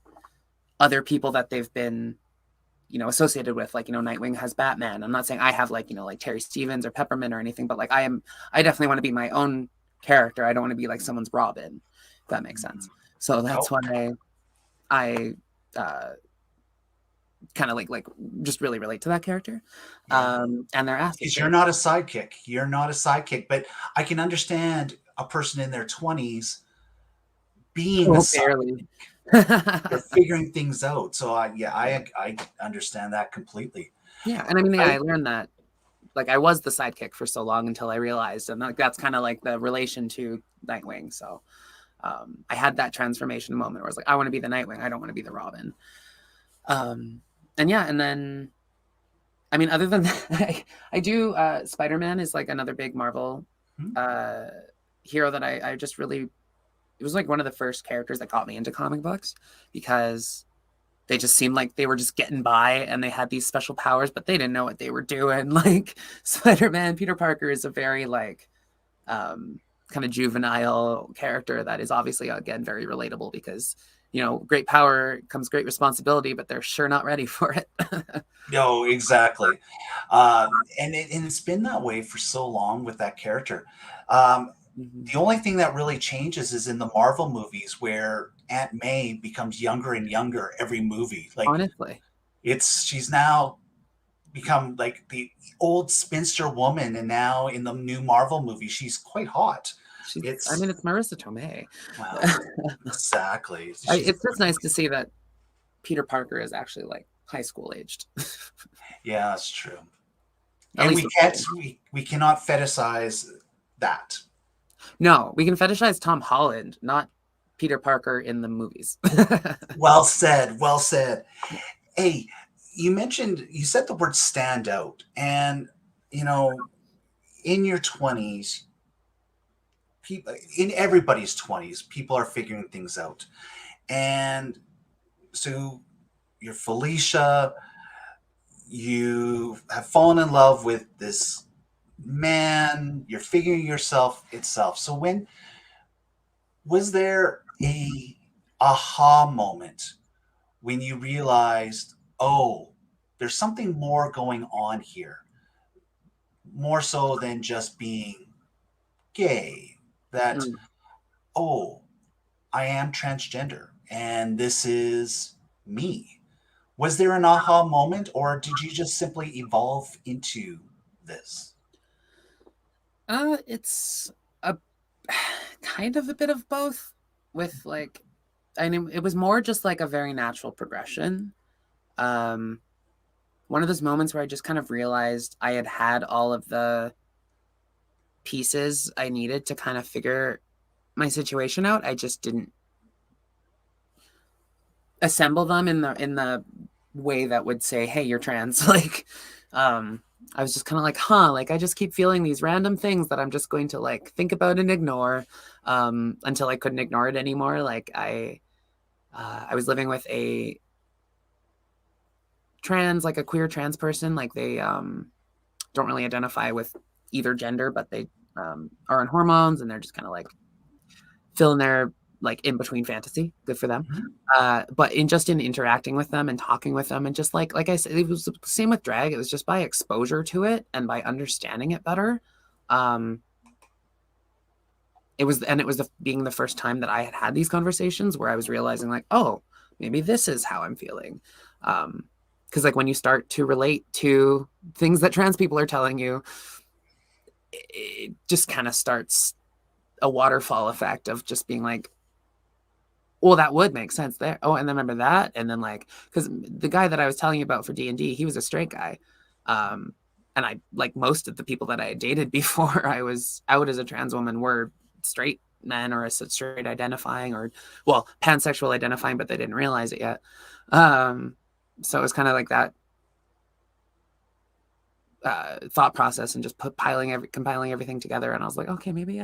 Speaker 2: other people that they've been associated with, like, Nightwing has Batman. I'm not saying I have, like, like Terry Stevens or Peppermint or anything, but like I definitely want to be my own character. I don't want to be like someone's Robin, if that makes sense. So that's why I kind of like just really relate to that character. And they're asking,
Speaker 1: because you're not a sidekick. You're not a sidekick, but I can understand a person in their 20s being a sidekick. They're figuring things out. So I understand that completely.
Speaker 2: Yeah, and I mean, I learned that, like, I was the sidekick for so long until I realized, and like that's kind of like the relation to Nightwing. So I had that transformation moment where I was like, I want to be the Nightwing. I don't want to be the Robin. And yeah, and then, I mean, other than that, I do, Spider-Man is like another big Marvel hero that I just really, it was like one of the first characters that got me into comic books, because they just seemed like they were just getting by and they had these special powers, but they didn't know what they were doing. Like Spider-Man, Peter Parker is a very like kind of juvenile character that is obviously, again, very relatable, because great power comes great responsibility, but they're sure not ready for it.
Speaker 1: No, exactly. And it's been that way for so long with that character. The only thing that really changes is in the Marvel movies, where Aunt May becomes younger and younger every movie. Like,
Speaker 2: honestly,
Speaker 1: she's now become like the old spinster woman, and now in the new Marvel movie, she's quite hot.
Speaker 2: it's Marissa Tomei.
Speaker 1: Well, exactly.
Speaker 2: It's just nice to see that Peter Parker is actually like high school aged.
Speaker 1: Yeah, that's true. And we cannot fetishize that.
Speaker 2: No, we can fetishize Tom Holland, not Peter Parker in the movies.
Speaker 1: Well said. Well said. Hey, you said the word stand out, and in your 20s, in everybody's 20s, people are figuring things out. And so you're Felicia, you have fallen in love with this man, you're figuring yourself itself. So was there a aha moment when you realized, oh, there's something more going on here, more so than just being gay, that, oh, I am transgender and this is me? Was there an aha moment, or did you just simply evolve into this?
Speaker 2: It's a kind of a bit of both. With like, I mean, it was more just like a very natural progression. One of those moments where I just kind of realized I had all of the pieces I needed to kind of figure my situation out. I just didn't assemble them in the way that would say, hey, you're trans. Like, I was just kind of like, like I just keep feeling these random things that I'm just going to like think about and ignore, until I couldn't ignore it anymore. Like I was living with a queer trans person. Like they don't really identify with either gender, but they are on hormones, and they're just kind of like filling their like in between fantasy. Good for them. But in interacting with them and talking with them, and just like I said, it was the same with drag. It was just by exposure to it and by understanding it better. It was being the first time that I had these conversations where I was realizing like, oh, maybe this is how I'm feeling. Because like when you start to relate to things that trans people are telling you, it just kind of starts a waterfall effect of just being like, well, that would make sense there. Oh, and then remember that. And then like, because the guy that I was telling you about for D&D, he was a straight guy. And I, like most of the people that I had dated before I was out as a trans woman, were straight men or straight identifying, or, well, pansexual identifying, but they didn't realize it yet. So it was kind of like that thought process, and just compiling everything together. And I was like, okay, maybe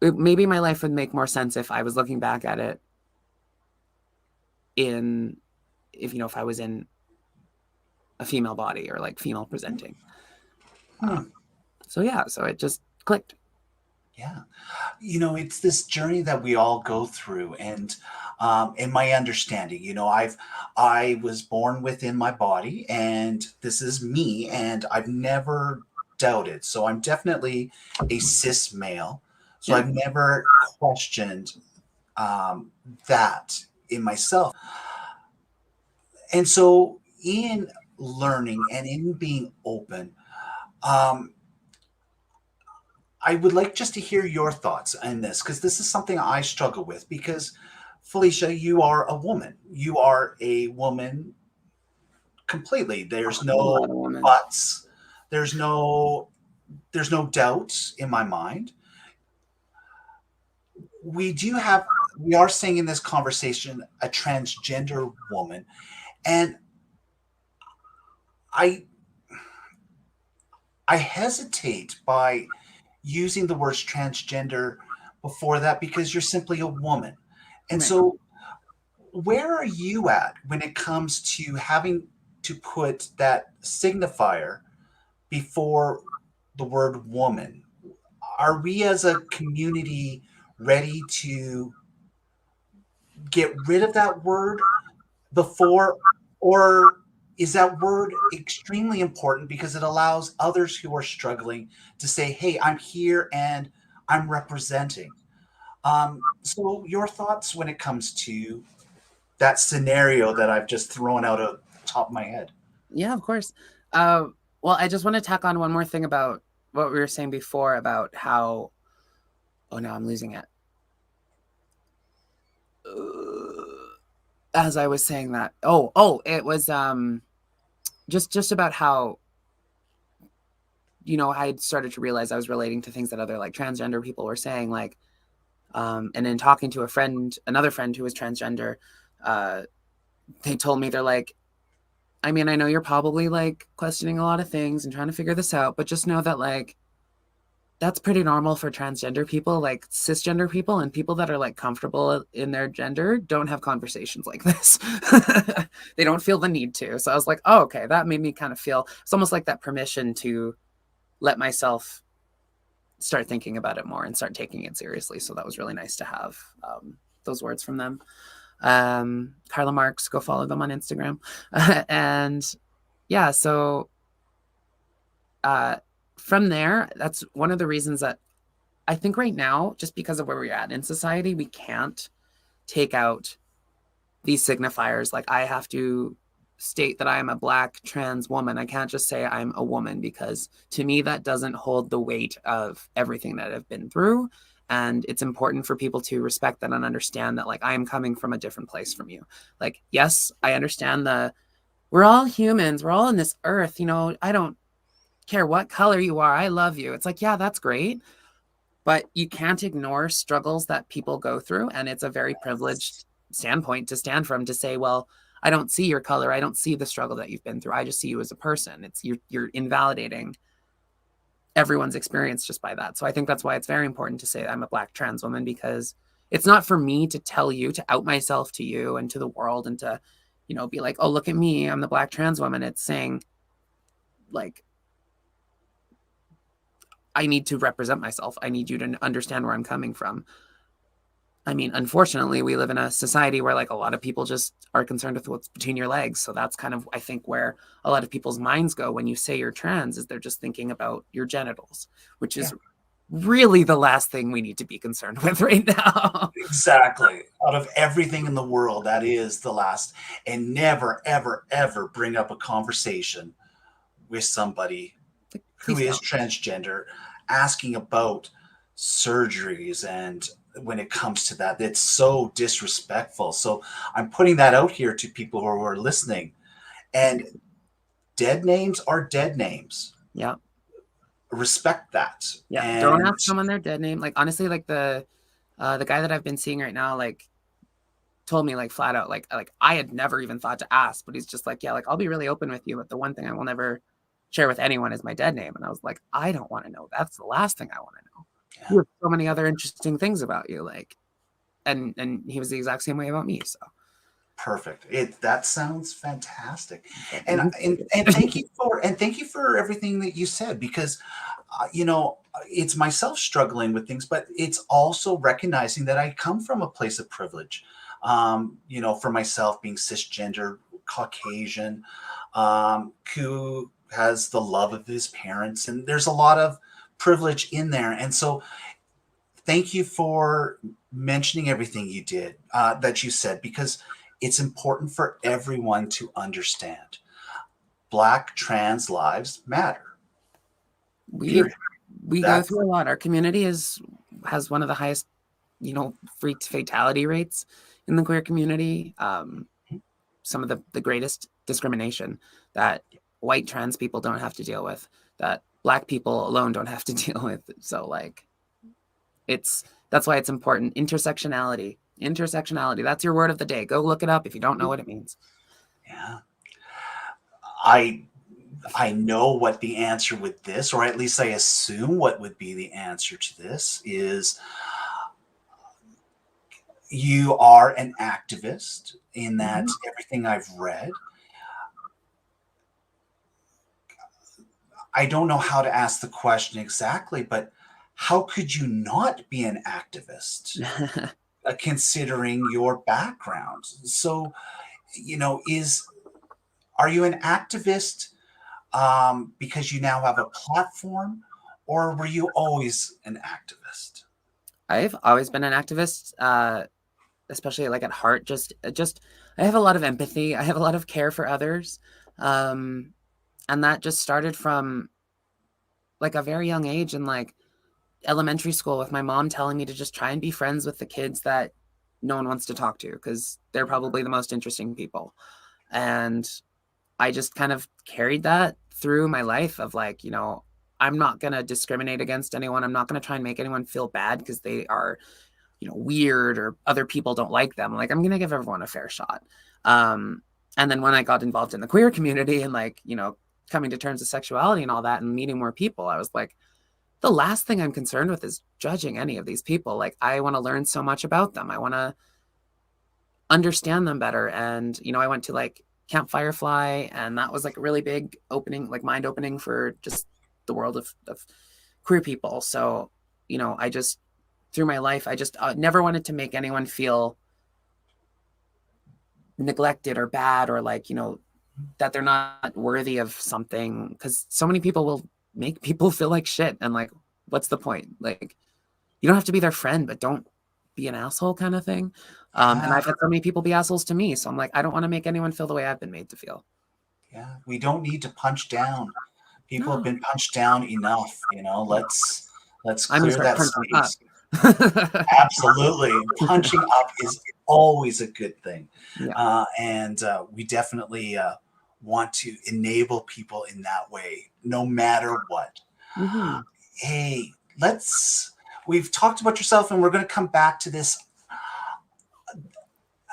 Speaker 2: maybe my life would make more sense if I was looking back at it if I was in a female body, or like female presenting. So yeah, so it just clicked.
Speaker 1: Yeah. It's this journey that we all go through, and in my understanding, I was born within my body, and this is me, and I've never doubted. So I'm definitely a cis male. So
Speaker 2: Yeah.
Speaker 1: I've never questioned that in myself. And so in learning and in being open, um, I would like just to hear your thoughts on this, because this is something I struggle with. Because, Felicia, you are a woman. You are a woman completely. There's
Speaker 2: I'm a lot
Speaker 1: no
Speaker 2: of women.
Speaker 1: buts. There's no there's no doubt in my mind. We are saying in this conversation a transgender woman, and I I hesitate by using the words transgender before that, because you're simply a woman. And
Speaker 2: Right.
Speaker 1: so where are you at when it comes to having to put that signifier before the word woman? Are we as a community ready to get rid of that word before, or is that word extremely important because it allows others who are struggling to say, hey, I'm here and I'm representing? So your thoughts when it comes to that scenario that I've just thrown out of the top of my head.
Speaker 2: Yeah, of course. Uh, well, I just want to tack on one more thing about what we were saying before about how. Oh no, I'm losing it. As I was saying that. It was just about how I had started to realize I was relating to things that other like transgender people were saying, like, and in talking to another friend who was transgender, uh, they told me they're like, I mean, I know you're probably like questioning a lot of things and trying to figure this out, but just know that like that's pretty normal for transgender people, like cisgender people and people that are like comfortable in their gender don't have conversations like this. They don't feel the need to. So I was like, oh, okay, that made me kind of feel it's almost like that permission to let myself start thinking about it more and start taking it seriously. So that was really nice to have those words from them. Carla Marks, go follow them on Instagram. And yeah, so uh, from there, that's one of the reasons that I think right now, just because of where we're at in society, we can't take out these signifiers. Like I have to state that I am a Black trans woman. I can't just say I'm a woman, because to me, that doesn't hold the weight of everything that I've been through. And it's important for people to respect that and understand that, like, I am coming from a different place from you. Like, yes, I understand we're all humans. We're all in this earth. I don't care what color you are. I love you. It's like, yeah, that's great. But you can't ignore struggles that people go through. And it's a very privileged standpoint to stand from, to say, well, I don't see your color. I don't see the struggle that you've been through. I just see you as a person. You're invalidating everyone's experience just by that. So I think that's why it's very important to say I'm a Black trans woman, because it's not for me to tell you, to out myself to you and to the world and to, be like, oh, look at me, I'm the Black trans woman. It's saying, like, I need to represent myself. I need you to understand where I'm coming from. I mean, unfortunately, we live in a society where like a lot of people just are concerned with what's between your legs. So that's kind of, I think, where a lot of people's minds go when you say you're trans, is they're just thinking about your genitals, which is really the last thing we need to be concerned with right now.
Speaker 1: Exactly. Out of everything in the world, that is the last. And never, ever, ever bring up a conversation with somebody
Speaker 2: Like,
Speaker 1: who
Speaker 2: please
Speaker 1: is
Speaker 2: don't.
Speaker 1: transgender asking about surgeries. And when it comes to that, it's so disrespectful. So I'm putting that out here to people who are listening. And dead names are dead names.
Speaker 2: Yeah.
Speaker 1: Respect that.
Speaker 2: Yeah. Don't
Speaker 1: And
Speaker 2: ask someone their dead name. Like, honestly, like the guy that I've been seeing right now, like, told me like flat out, like I had never even thought to ask, but he's just like, yeah, like I'll be really open with you, but the one thing I will never share with anyone is my dead name. And I was like, I don't want to know. That's the last thing I want to know. You have so many other interesting things about you, like, and he was the exact same way about me. So
Speaker 1: Perfect. That sounds fantastic. And
Speaker 2: Fucking
Speaker 1: and thank you for everything that you said, because it's myself struggling with things, but it's also recognizing that I come from a place of privilege. For myself, being cisgender, Caucasian, who has the love of his parents, and there's a lot of privilege in there. And so thank you for mentioning everything you did, that you said, because it's important for everyone to understand. Black trans lives matter.
Speaker 2: we
Speaker 1: Period.
Speaker 2: we go
Speaker 1: That's
Speaker 2: through a lot. Our community has one of the highest, freaked fatality rates in the queer community. Some of the greatest discrimination that white trans people don't have to deal with, that Black people alone don't have to deal with. So like, that's why it's important. Intersectionality. That's your word of the day. Go look it up if you don't know what it means.
Speaker 1: yeah. I I know what the answer with this, or at least I assume what would be the answer to this is you are an activist in that
Speaker 2: Mhm.
Speaker 1: everything I've read. I don't know how to ask the question exactly, but how could you not be an activist, considering your background? So, is are you an activist because you now have a platform, or were you always an activist?
Speaker 2: I've always been an activist, especially like at heart. Just I have a lot of empathy. I have a lot of care for others, um, and that just started from like a very young age in like elementary school, with my mom telling me to just try and be friends with the kids that no one wants to talk to because they're probably the most interesting people. And I just kind of carried that through my life of like, I'm not going to discriminate against anyone. I'm not going to try and make anyone feel bad because they are, weird or other people don't like them. Like, I'm going to give everyone a fair shot. Um, and then when I got involved in the queer community and like, coming to terms with sexuality and all that and meeting more people, I was like, the last thing I'm concerned with is judging any of these people. Like, I want to learn so much about them. I want to understand them better. And, I went to like Camp Firefly, and that was like a really big opening, like mind opening for just the world of queer people. So, I just, through my life, I just never wanted to make anyone feel neglected or bad or like, that they're not worthy of something. Cause so many people will make people feel like shit. And like, what's the point? Like, you don't have to be their friend, but don't be an asshole kind of thing. And
Speaker 1: Yeah,
Speaker 2: I've had so many people be assholes to me. So I'm like, I don't want to make anyone feel the way I've been made to feel.
Speaker 1: yeah. We don't need to punch down. People have
Speaker 2: No,
Speaker 1: been punched down enough. Let's
Speaker 2: I'm going to
Speaker 1: clear
Speaker 2: start
Speaker 1: that
Speaker 2: punching up.
Speaker 1: space. Absolutely, punching up is always a good thing,
Speaker 2: Yeah.
Speaker 1: and we definitely want to enable people in that way, no matter what.
Speaker 2: Hmm.
Speaker 1: Hey, let's. We've talked about yourself, and we're going to come back to this.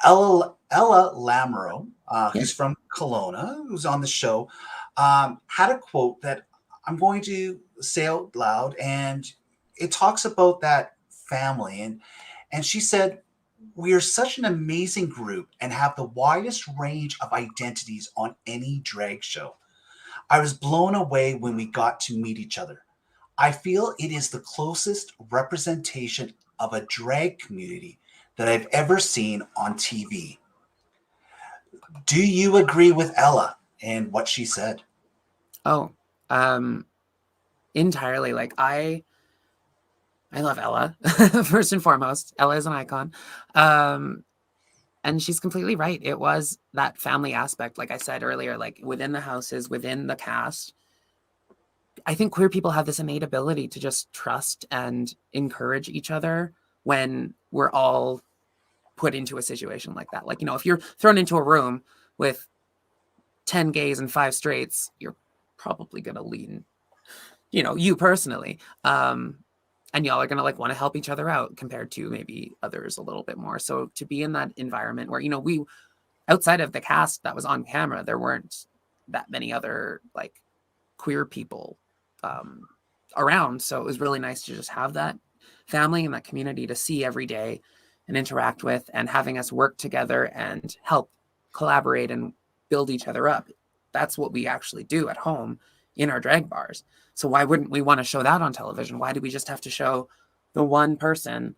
Speaker 1: Ella Lamro,
Speaker 2: Yeah.
Speaker 1: who's from Kelowna, who's on the show, had a quote that I'm going to say out loud, and it talks about that family. And she said, "We are such an amazing group and have the widest range of identities on any drag show. I was blown away when we got to meet each other. I feel it is the closest representation of a drag community that I've ever seen on TV." Do you agree with Ella and what she said?
Speaker 2: Oh, um, entirely. Like I love Ella first and foremost. Ella is an icon. Um, and she's completely right. It was that family aspect, like I said earlier, like within the houses, within the cast. I think queer people have this innate ability to just trust and encourage each other when we're all put into a situation like that. Like, if you're thrown into a room with 10 gays and 5 straights, you're probably going to lean, you personally. And y'all are going to like want to help each other out compared to maybe others a little bit more. So to be in that environment where, we, outside of the cast that was on camera, there weren't that many other like queer people um, around. So it was really nice to just have that family and that community to see every day and interact with, and having us work together and help collaborate and build each other up. That's what we actually do at home in our drag bars. So why wouldn't we want to show that on television? Why do we just have to show the one person,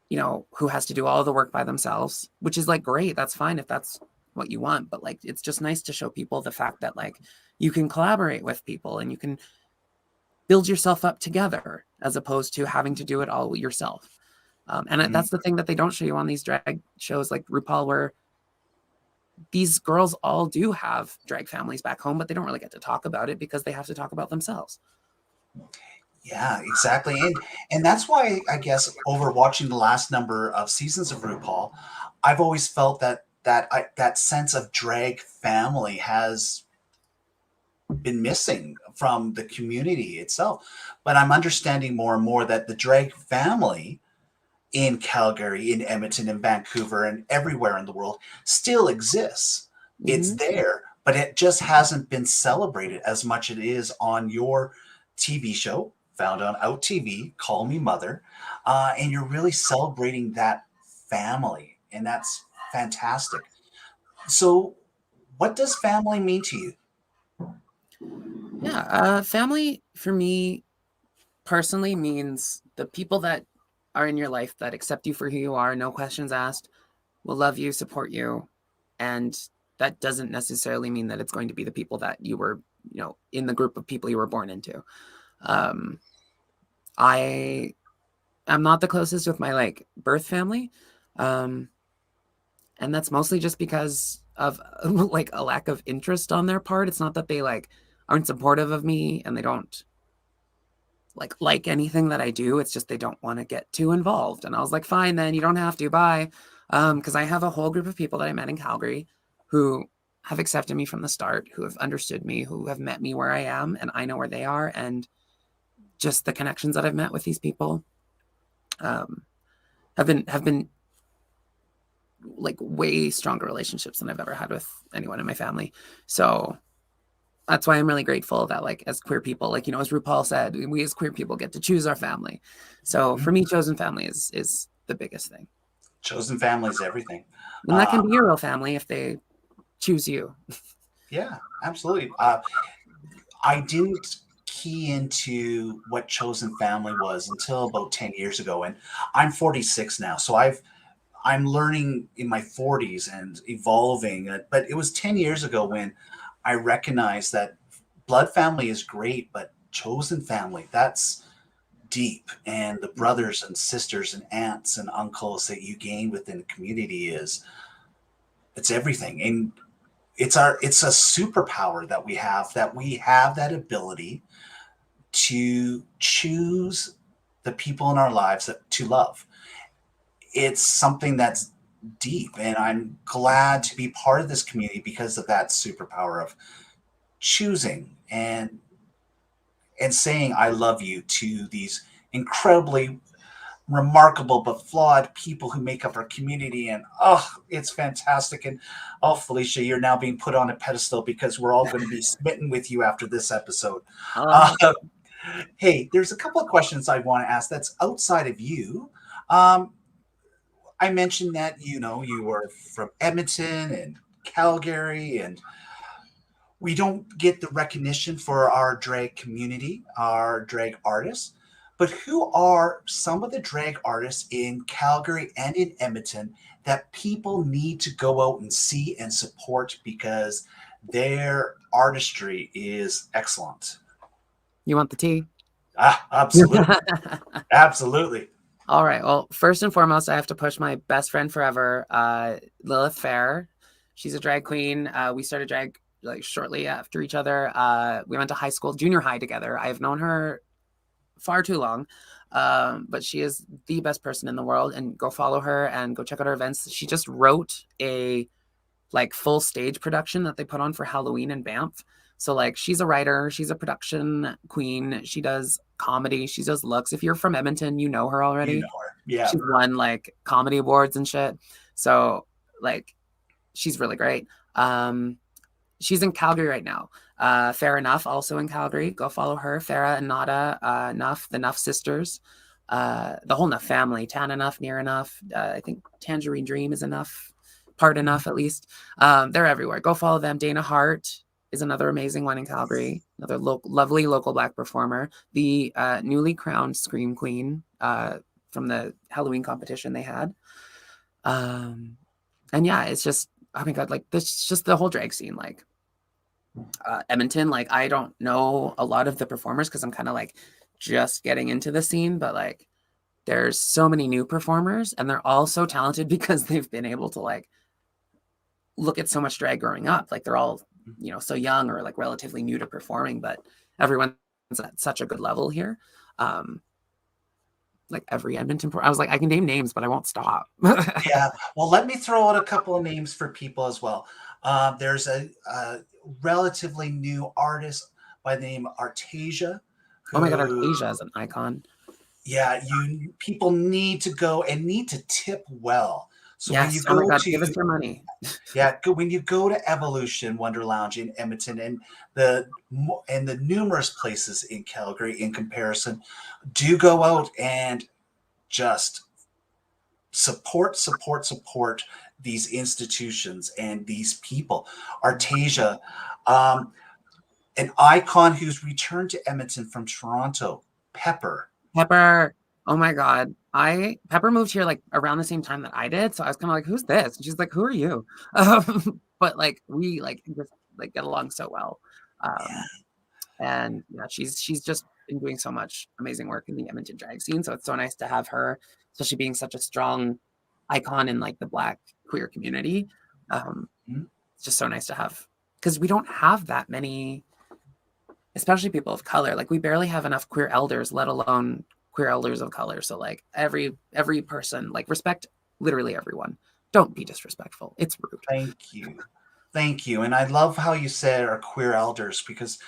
Speaker 2: you know, who has to do all the work by themselves, which is like, great, that's fine if that's what you want. But like, it's just nice to show people the fact that like you can collaborate with people and you can build yourself up together as opposed to having to do it all yourself. And that's the thing that they don't show you on these drag shows like RuPaul, where these girls all do have drag families back home, but they don't really get to talk about it because they have to talk about themselves.
Speaker 1: Yeah, exactly. And that's why I guess over watching the last number of seasons of RuPaul, I've always felt that sense of drag family has been missing from the community itself. But I'm understanding more and more that the drag family in Calgary, in Edmonton, in Vancouver, and everywhere in the world still exists. It's there, but it just hasn't been celebrated as much as it is on your TV show found on OUTtv, Call Me Mother. And you're really celebrating that family, and that's fantastic. So, what does family mean to you?
Speaker 2: Yeah, family for me personally means the people that are in your life that accept you for who you are, no questions asked, will love you, support you. And that doesn't necessarily mean that it's going to be the people that you were, you know, in the group of people you were born into. I am not the closest with my like birth family. And that's mostly just because of like a lack of interest on their part. It's not that they like aren't supportive of me and they don't like anything that I do. It's just they don't want to get too involved. And I was like, fine, then you don't have to. Bye. Because I have a whole group of people that I met in Calgary who have accepted me from the start, who have understood me, who have met me where I am, and I know where they are. And just the connections that I've met with these people have been like way stronger relationships than I've ever had with anyone in my family. So that's why I'm really grateful that like as queer people, like, you know, as RuPaul said, we as queer people get to choose our family. So for me, chosen family is the biggest thing.
Speaker 1: Chosen family is everything.
Speaker 2: And that can be your real family if they choose you.
Speaker 1: Yeah, absolutely. I didn't key into what chosen family was until about 10 years ago. And I'm 46 now. So I'm learning in my 40s and evolving. But it was 10 years ago when I recognized that blood family is great, but chosen family, that's deep. And the brothers and sisters and aunts and uncles that you gain within the community it's everything. And it's a superpower that we have that ability to choose the people in our lives to love. It's something that's deep, and I'm glad to be part of this community because of that superpower of choosing and saying I love you to these incredibly remarkable but flawed people who make up our community. And it's fantastic. And Felicia, you're now being put on a pedestal because we're all going to be smitten with you after this episode.
Speaker 2: Oh,
Speaker 1: Hey, there's a couple of questions I want to ask that's outside of you. um, I mentioned that you were from Edmonton and Calgary, and we don't get the recognition for our drag community, our drag artists. But who are some of the drag artists in Calgary and in Edmonton that people need to go out and see and support because their artistry is excellent?
Speaker 2: you want the tea?
Speaker 1: Absolutely. Absolutely.
Speaker 2: All right. Well, first and foremost, I have to push my best friend forever, Lilith Fair. She's a drag queen. We started drag like shortly after each other. We went to high school, junior high together. I've known her far too long, but she is the best person in the world. And go follow her and go check out her events. She just wrote a like full stage production that they put on for Halloween in Banff. So like she's a writer, she's a production queen, she does comedy, she does looks. If you're from Edmonton, you know her already.
Speaker 1: You know her. Yeah.
Speaker 2: She's won like comedy awards and shit. So like she's really great. She's in Calgary right now. Fair Enough, also in Calgary. Go follow her. Farah and Nada, Nuff, the Nuff sisters. The Whole Enough Family, Tan Enough, Near Enough. I think Tangerine Dream is enough, part enough at least. They're everywhere. Go follow them. Dana Hart is another amazing one in Calgary, another lovely local Black performer. The newly crowned Scream Queen from the Halloween competition they had. And yeah, it's just, oh my God, like this, just the whole drag scene, like Edmonton, like I don't know a lot of the performers because I'm kind of like just getting into the scene, but like there's so many new performers and they're all so talented because they've been able to like look at so much drag growing up. Like they're all, you know, so young or like relatively new to performing, but everyone's at such a good level here. Like every Edmonton, I was like, I can name names, but I won't stop.
Speaker 1: Yeah. Well, let me throw out a couple of names for people as well. There's a relatively new artist by the name of Artasia,
Speaker 2: Oh my God,
Speaker 1: who,
Speaker 2: Artasia is an icon.
Speaker 1: yeah, people need to go and need to tip well. So when you
Speaker 2: Yes. Oh my
Speaker 1: go
Speaker 2: God, give us
Speaker 1: to,
Speaker 2: your money.
Speaker 1: yeah, when you go to Evolution Wonder Lounge in Edmonton and the numerous places in Calgary in comparison, do go out and just support these institutions and these people. Artasia, um, an icon who's returned to Edmonton from Toronto.
Speaker 2: Pepper. Oh my God. Pepper moved here like around the same time that I did. So I was kind of like, who's this? And she's like, who are you? But like we like just like get along so well.
Speaker 1: Yeah,
Speaker 2: And yeah, she's just been doing so much amazing work in the Edmonton drag scene. So it's so nice to have her, especially being such a strong icon in like the Black queer community. Um,
Speaker 1: mhm.
Speaker 2: it's just so nice to have because we don't have that many, especially people of color. Like we barely have enough queer elders, let alone queer elders of color. So like every person, like respect literally everyone. Don't be disrespectful. It's rude.
Speaker 1: Thank you. Thank you. And I love how you said our queer elders because,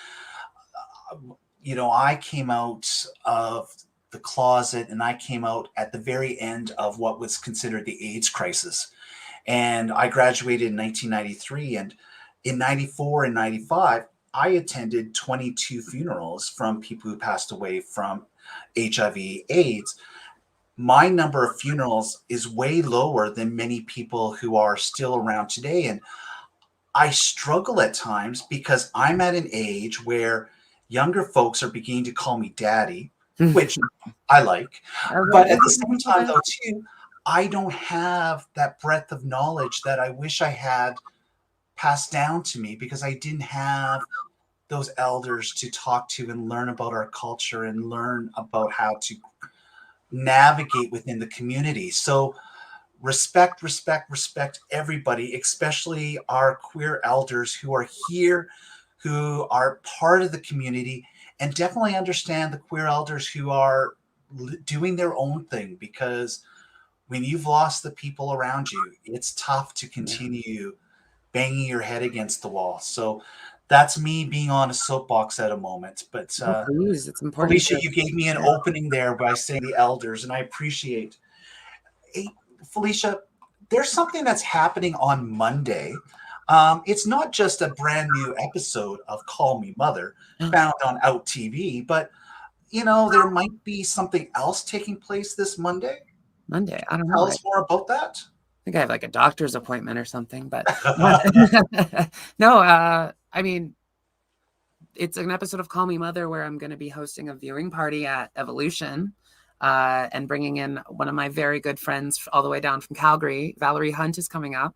Speaker 1: I came out of the closet and I came out at the very end of what was considered the AIDS crisis. And I graduated in 1993. And in 94 and 95, I attended 22 funerals from people who passed away from HIV/AIDS. My number of funerals is way lower than many people who are still around today. And I struggle at times because I'm at an age where younger folks are beginning to call me daddy, which I like.
Speaker 2: I love
Speaker 1: But at the same time,
Speaker 2: it.
Speaker 1: though, too, I don't have that breadth of knowledge that I wish I had passed down to me because I didn't have those elders to talk to and learn about our culture and learn about how to navigate within the community. So respect everybody, especially our queer elders who are here, who are part of the community, and definitely understand the queer elders who are doing their own thing because when you've lost the people around you, it's tough to continue banging your head against the wall. So that's me being on a soapbox at a moment. But
Speaker 2: Oh, please, it's important
Speaker 1: Felicia,
Speaker 2: to
Speaker 1: you gave me an
Speaker 2: share.
Speaker 1: opening there by saying the elders, and I appreciate. Hey, Felicia, there's something that's happening on Monday. It's not just a brand new episode of Call Me Mother found on OUTtv, but there might be something else taking place this Monday.
Speaker 2: Monday. I don't
Speaker 1: Tell
Speaker 2: know. I
Speaker 1: us more about that.
Speaker 2: think I have like a doctor's appointment or something, but no, I mean, it's an episode of Call Me Mother where I'm going to be hosting a viewing party at Evolution and bringing in one of my very good friends all the way down from Calgary. Valerie Hunt is coming up.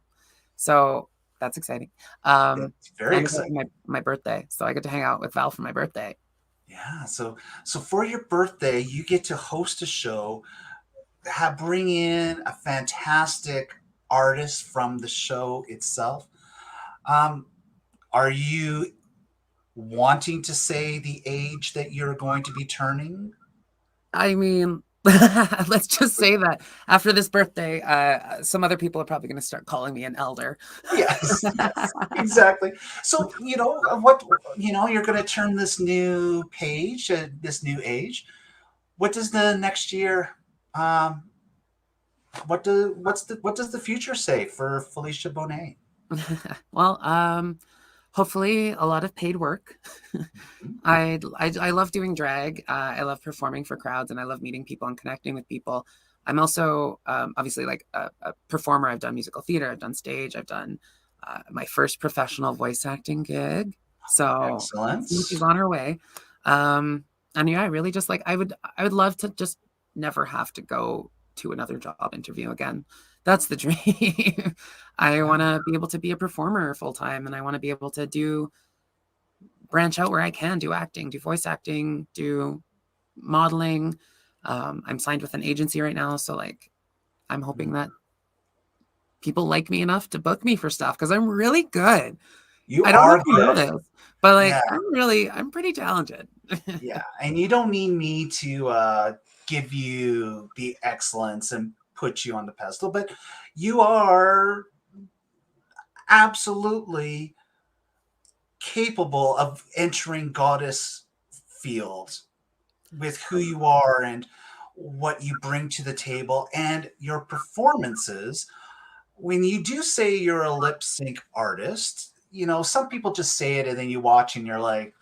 Speaker 2: So that's exciting.
Speaker 1: That's very
Speaker 2: And it's
Speaker 1: exciting.
Speaker 2: my birthday. So I get to hang out with Val for my birthday.
Speaker 1: Yeah. So for your birthday, you get to host a show, bring in a fantastic artist from the show itself. Um, are you wanting to say the age that you're going to be turning?
Speaker 2: I mean, let's just say that after this birthday, some other people are probably going to start calling me an elder.
Speaker 1: Yes, yes, exactly. So, you're going to turn this new page, this new age. What does the next year, um, what does the future say for Felicia Bonét?
Speaker 2: Well, Hopefully a lot of paid work. I love doing drag. I love performing for crowds, and I love meeting people and connecting with people. I'm also obviously like a performer. I've done musical theater. I've done stage. I've done my first professional voice acting gig. So
Speaker 1: Excellent.
Speaker 2: she's on her way. And yeah, I really just like I would love to just never have to go to another job interview again. That's the dream. I want to be able to be a performer full time, and I want to be able to branch out where I can, do acting, do voice acting, do modeling. I'm signed with an agency right now, so like I'm hoping that people like me enough to book me for stuff because I'm really good.
Speaker 1: You
Speaker 2: I don't know
Speaker 1: are
Speaker 2: if you know
Speaker 1: good.
Speaker 2: this, but like
Speaker 1: Yeah.
Speaker 2: I'm pretty talented.
Speaker 1: Yeah. And you don't need me to give you the excellence and put you on the pedestal, but you are absolutely capable of entering goddess field with who you are and what you bring to the table and your performances. When you do say you're a lip sync artist, some people just say it and then you watch and you're like,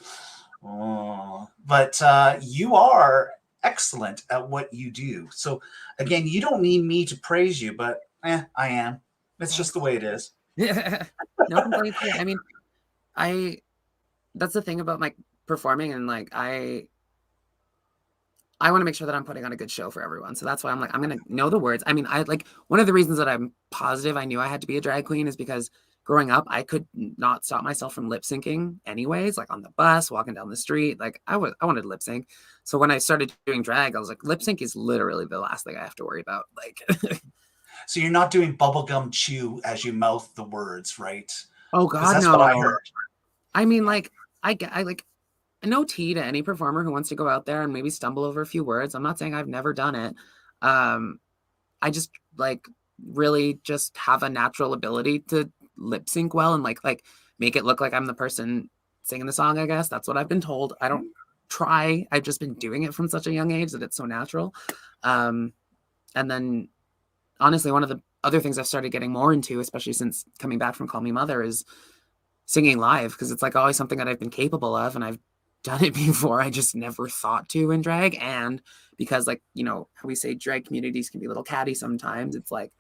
Speaker 1: oh, but you are excellent at what you do. So again, you don't need me to praise you, but I am. It's just the way it is.
Speaker 2: Yeah. No complaints here. I mean, that's the thing about my performing, and like I want to make sure that I'm putting on a good show for everyone. So that's why I'm like, I'm going to know the words. I mean, I like one of the reasons that I'm positive I knew I had to be a drag queen is because growing up, I could not stop myself from lip syncing anyways, like on the bus, walking down the street. Like I wanted to lip sync. So when I started doing drag, I was like, lip sync is literally the last thing I have to worry about. Like,
Speaker 1: So you're not doing bubblegum chew as you mouth the words, right?
Speaker 2: oh
Speaker 1: Because
Speaker 2: God,
Speaker 1: that's what I
Speaker 2: no.
Speaker 1: heard.
Speaker 2: I mean, like, I like, no tea to any performer who wants to go out there and maybe stumble over a few words. I'm not saying I've never done it. I just like really just have a natural ability to lip sync well and like make it look like I'm the person singing the song, I guess. That's what I've been told. I don't try. I've just been doing it from such a young age that it's so natural. And then honestly, one of the other things I've started getting more into, especially since coming back from Call Me Mother, is singing live, because it's like always something that I've been capable of and I've done it before. I just never thought to in drag. And because like, how we say drag communities can be a little catty sometimes. It's like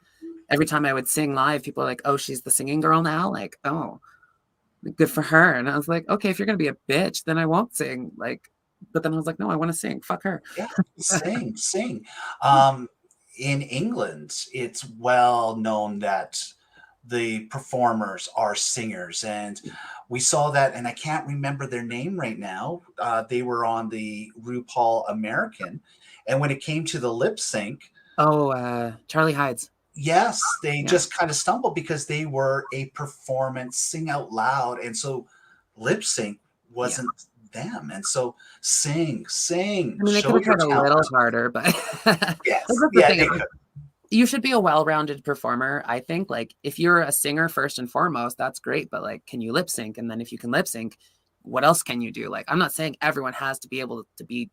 Speaker 2: every time I would sing live, people are like, oh, she's the singing girl now. Like, oh, good for her. And I was like, okay, if you're going to be a bitch, then I won't sing. Like, but then I was like, no, I want to sing. Fuck her.
Speaker 1: Yeah, sing. In England, it's well known that the performers are singers, and we saw that. And I can't remember their name right now. They were on the RuPaul American, and when it came to the lip sync,
Speaker 2: Oh, Charlie Hides.
Speaker 1: yes, they
Speaker 2: Yeah.
Speaker 1: just kind of stumbled because they were a performance, sing out loud, and so lip sync wasn't them. And so sing,
Speaker 2: I mean, they could
Speaker 1: show
Speaker 2: have
Speaker 1: your
Speaker 2: tried a
Speaker 1: talent.
Speaker 2: little harder, but that's
Speaker 1: Yes,
Speaker 2: the
Speaker 1: yeah,
Speaker 2: thing.
Speaker 1: they could.
Speaker 2: You should be a well-rounded performer. I think like if you're a singer first and foremost, that's great. But like, can you lip sync? And then if you can lip sync, what else can you do? Like, I'm not saying everyone has to be able to be,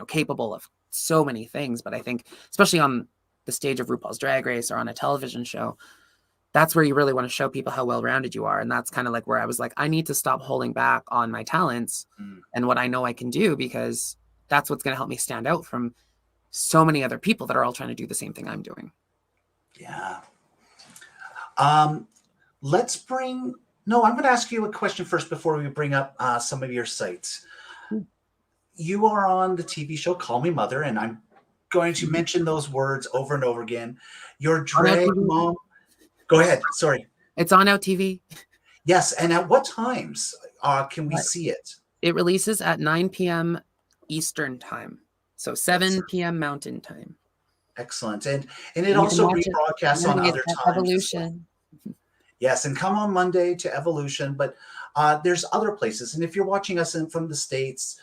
Speaker 2: capable of so many things, but I think especially on the stage of RuPaul's Drag Race or on a television show, that's where you really want to show people how well-rounded you are. And that's kind of like where I was like, I need to stop holding back on my talents and what I know I can do, because that's what's going to help me stand out from so many other people that are all trying to do the same thing I'm doing.
Speaker 1: Yeah. Let's bring. No, I'm going to ask you a question first before we bring up some of your sites. You are on the TV show Call Me Mother, and I'm going to mention those words over and over again. Your drag mom. Go ahead. Sorry.
Speaker 2: It's on OUTtv.
Speaker 1: Yes. And at what times can we see it?
Speaker 2: It releases at 9 p.m. Eastern time. So 7 p.m. Mountain time.
Speaker 1: Excellent. And it also rebroadcasts on other times.
Speaker 2: Evolution.
Speaker 1: Yes, and come on Monday to Evolution, but there's other places. And if you're watching us from the States,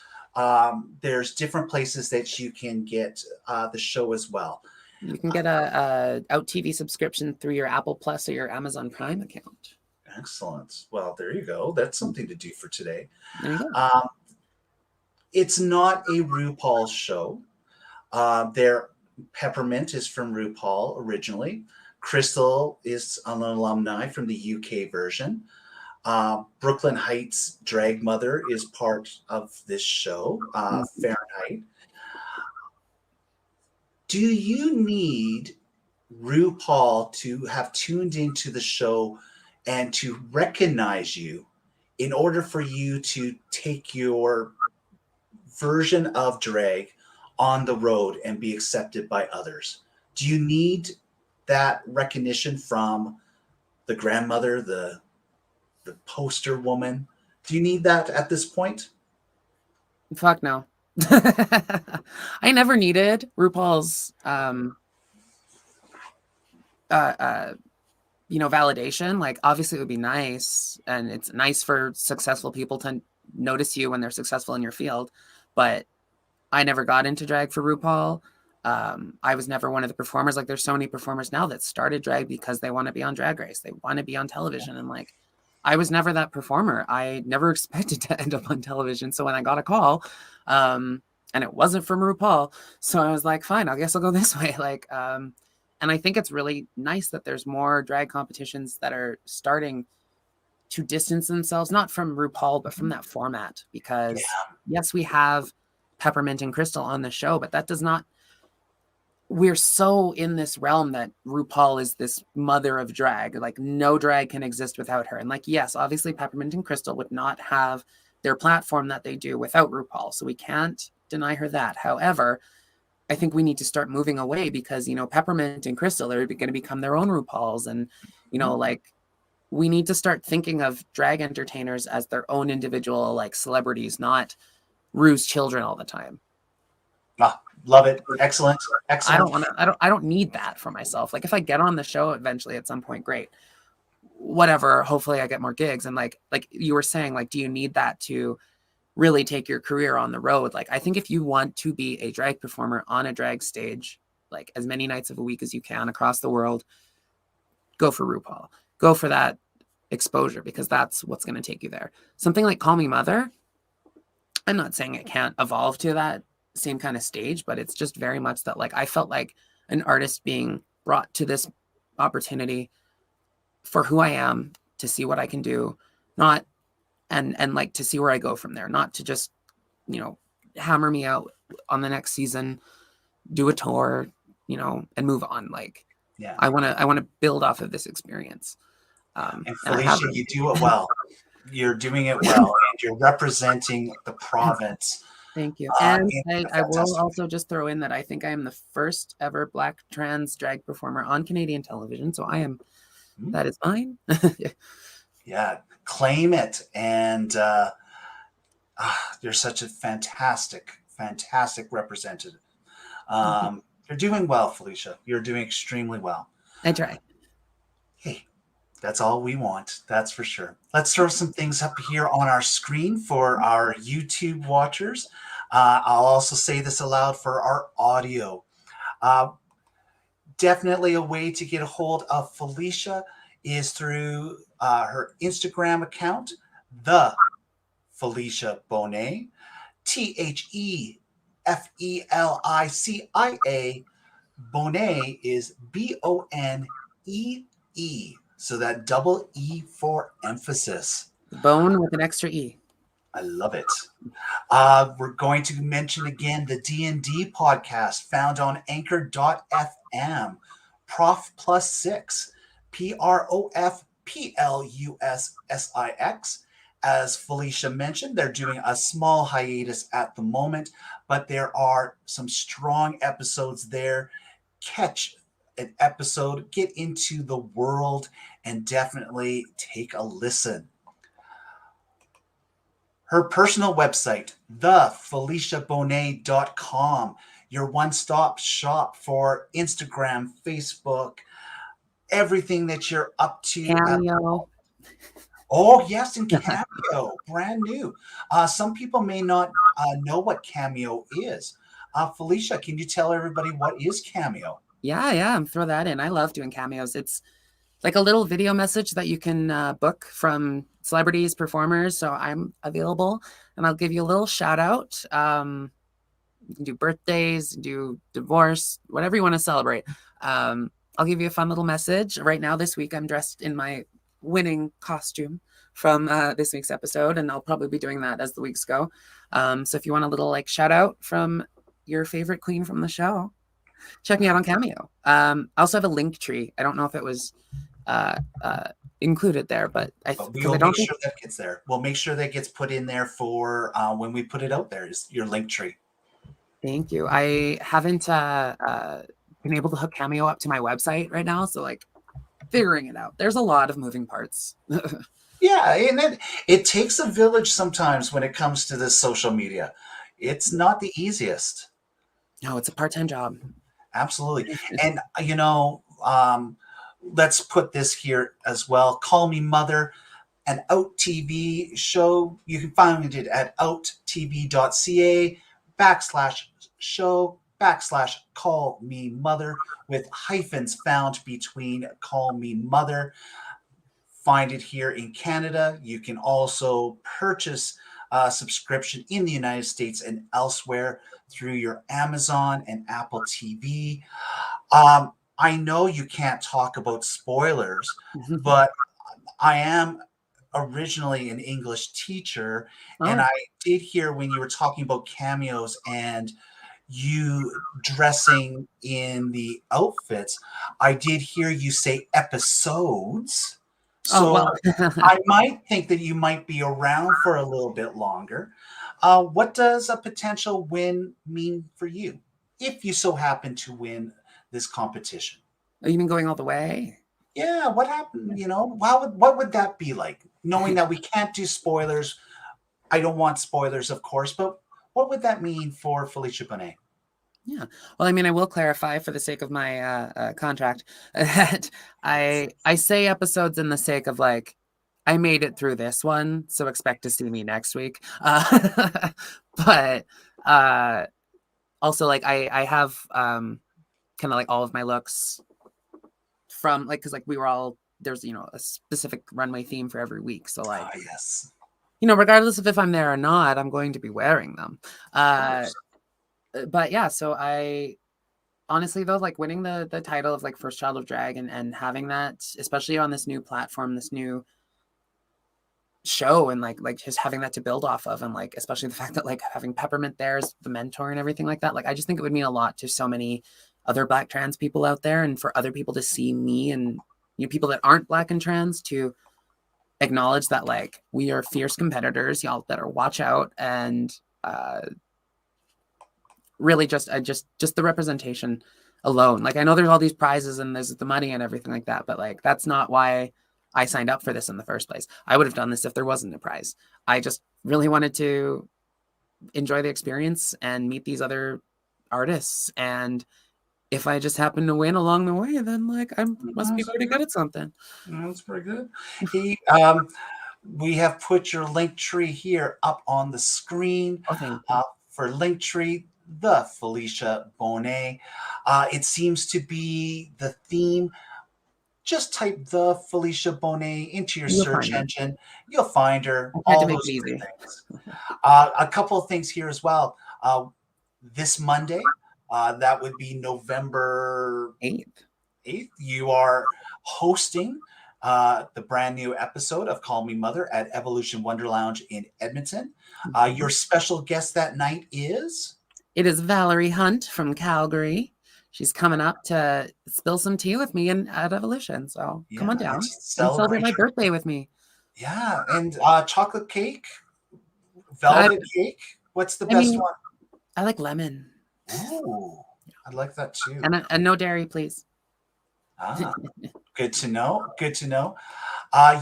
Speaker 1: there's different places that you can get the show as well.
Speaker 2: You can get a OUTtv subscription through your Apple Plus or your Amazon Prime account.
Speaker 1: Excellent. Well, there you go. That's something to do for today.
Speaker 2: There you go.
Speaker 1: It's not a RuPaul show. Peppermint is from RuPaul originally. Crystal is an alumni from the UK version. Brooklyn Heights Drag Mother is part of this show, Fahrenheit. Do you need RuPaul to have tuned into the show and to recognize you in order for you to take your version of drag on the road and be accepted by others? Do you need that recognition from the grandmother, the poster woman? Do you need that at this point?
Speaker 2: Fuck no. I never needed RuPaul's validation. Like, obviously it would be nice, and it's nice for successful people to notice you when they're successful in your field, but I never got into drag for RuPaul. I was never one of the performers. Like, there's so many performers now that started drag because they want to be on Drag Race. They want to be on television. And like, I was never that performer. I never expected to end up on television. So when I got a call, and it wasn't from RuPaul, so I was like, fine, I guess I'll go this way. Like, and I think it's really nice that there's more drag competitions that are starting to distance themselves, not from RuPaul, but from that format. Because yes, we have Peppermint and Crystal on the show, but that does not, we're so in this realm that RuPaul is this mother of drag. Like, no drag can exist without her. And like, yes, obviously Peppermint and Crystal would not have their platform that they do without RuPaul. So we can't deny her that. However, I think we need to start moving away because, Peppermint and Crystal are going to become their own RuPauls. And, like, we need to start thinking of drag entertainers as their own individual, like, celebrities, not Ru's children all the time.
Speaker 1: Love it. Excellent.
Speaker 2: I don't need that for myself. Like, if I get on the show eventually at some point, great. Whatever. Hopefully I get more gigs. And like you were saying, like, do you need that to really take your career on the road? Like, I think if you want to be a drag performer on a drag stage, like as many nights of a week as you can across the world, go for RuPaul. Go for that exposure, because that's what's going to take you there. Something like Call Me Mother, I'm not saying it can't evolve to that same kind of stage, but it's just very much that, like, I felt like an artist being brought to this opportunity for who I am, to see what I can do, not and like to see where I go from there, not to just, hammer me out on the next season, do a tour, and move on. Like, I want to build off of this experience.
Speaker 1: And Felicia, you do it well. You're doing it well, and you're representing the province.
Speaker 2: Thank you. And I will also just throw in that I think I am the first ever Black trans drag performer on Canadian television. So that is mine.
Speaker 1: Yeah, claim it. And you're such a fantastic representative. You're doing well, Felicia. You're doing extremely well.
Speaker 2: I try.
Speaker 1: Hey, that's all we want. That's for sure. Let's throw some things up here on our screen for our YouTube watchers. I'll also say this aloud for our audio. Definitely a way to get a hold of Felicia is through her Instagram account, the Felicia Bonée, TheFelicia. Bonnet is Bonee. So that double E for emphasis.
Speaker 2: Bone with an extra E.
Speaker 1: I love it. We're going to mention again the D&D podcast found on anchor.fm. Prof Plus 6, PROFPLUSSIX. As Felicia mentioned, they're doing a small hiatus at the moment, but there are some strong episodes there. Catch an episode, get into the world, and definitely take a listen. Her personal website, thefeliciabonnet.com, your one-stop shop for Instagram, Facebook, everything that you're up to.
Speaker 2: Cameo.
Speaker 1: Oh, yes, and Cameo, brand new. Some people may not know what Cameo is. Felicia, can you tell everybody what is Cameo?
Speaker 2: Yeah, throw that in. I love doing cameos. It's like a little video message that you can book from celebrities, performers. So I'm available, and I'll give you a little shout out. You can do birthdays, do divorce, whatever you want to celebrate. I'll give you a fun little message. Right now, this week, I'm dressed in my winning costume from this week's episode, and I'll probably be doing that as the weeks go. So if you want a little like shout out from your favorite queen from the show, check me out on Cameo. I also have a link tree. I don't know if it was included there, but
Speaker 1: we will make sure that gets there. We'll make sure that gets put in there for when we put it out there, is your link tree.
Speaker 2: Thank you. I haven't been able to hook Cameo up to my website right now, so like figuring it out. There's a lot of moving parts.
Speaker 1: Yeah, and it takes a village sometimes when it comes to this social media. It's not the easiest.
Speaker 2: No, it's a part-time job.
Speaker 1: Absolutely. And, let's put this here as well. Call Me Mother, an OUTtv show. You can find it at outtv.ca/show/Call Me Mother, with hyphens found between Call Me Mother. Find it here in Canada. You can also purchase a subscription in the United States and elsewhere through your Amazon and Apple TV. I know you can't talk about spoilers, but I am originally an English teacher, and I did hear when you were talking about cameos and you dressing in the outfits, I did hear you say episodes. So I might think that you might be around for a little bit longer. What does a potential win mean for you if you so happen to win this competition?
Speaker 2: Oh, you mean going all the way?
Speaker 1: Yeah, what happened? What would that be like? Knowing that we can't do spoilers. I don't want spoilers, of course, but what would that mean for Felicia Bonée?
Speaker 2: Yeah. Well, I mean, I will clarify for the sake of my contract that I say episodes in the sake of like, I made it through this one, so expect to see me next week. But also like I have kind of like all of my looks from like, because like we were all, there's a specific runway theme for every week. So like,
Speaker 1: yes,
Speaker 2: regardless of if I'm there or not, I'm going to be wearing them. But yeah, so I honestly though, like winning the title of like first child of drag and having that, especially on this new platform, this new show, and like just having that to build off of, and like especially the fact that like having Peppermint there as the mentor and everything like that, like I just think it would mean a lot to so many other Black trans people out there, and for other people to see me and people that aren't Black and trans to acknowledge that like we are fierce competitors, y'all better watch out. And really just the representation alone. Like I know there's all these prizes and there's the money and everything like that, but like that's not why I signed up for this in the first place. I would have done this if there wasn't a prize. I just really wanted to enjoy the experience and meet these other artists. And if I just happen to win along the way, then like I must be pretty good at something.
Speaker 1: That's pretty good. We have put your link tree here up on the screen. For Linktree, the Felicia Bonée. It seems to be the theme. Just type the Felicia Bonée into your search engine. You'll find her. All those things. A couple of things here as well. This Monday, that would be November 8th. You are hosting the brand new episode of Call Me Mother at Evolution Wonder Lounge in Edmonton. Your special guest that night is?
Speaker 2: It is Valerie Hunt from Calgary. She's coming up to spill some tea with me at Evolution. So come on down and celebrate my birthday with me.
Speaker 1: Yeah, and chocolate cake, velvet cake. What's the best one?
Speaker 2: I like lemon.
Speaker 1: Ooh, I like that too.
Speaker 2: And no dairy, please.
Speaker 1: Good to know. Good to know.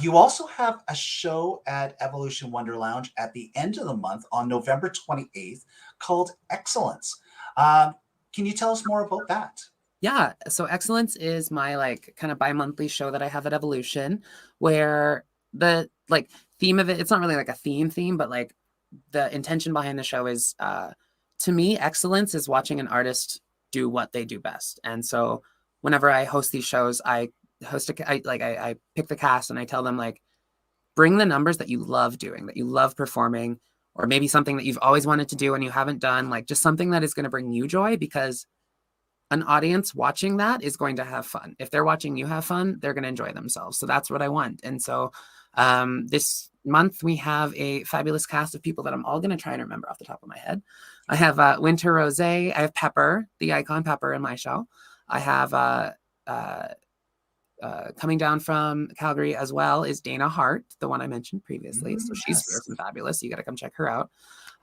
Speaker 1: You also have a show at Evolution Wonder Lounge at the end of the month on November 28th called Excellence. Can you tell us more about that?
Speaker 2: Yeah. So Excellence is my like kind of bi-monthly show that I have at Evolution, where the like theme of it's not really like a theme, but like the intention behind the show is to me, excellence is watching an artist do what they do best. And so whenever I host these shows, I pick the cast and I tell them like, bring the numbers that you love doing, that you love performing, or maybe something that you've always wanted to do and you haven't done, like just something that is going to bring you joy, because an audience watching that is going to have fun. If they're watching you have fun, they're going to enjoy themselves. So that's what I want. And so this month we have a fabulous cast of people that I'm all going to try and remember off the top of my head. I have Winter Rose. I have Pepper, the icon Pepper in my show. I have coming down from Calgary as well is Dana Hart, the one I mentioned previously. So she's fierce and fabulous. You got to come check her out.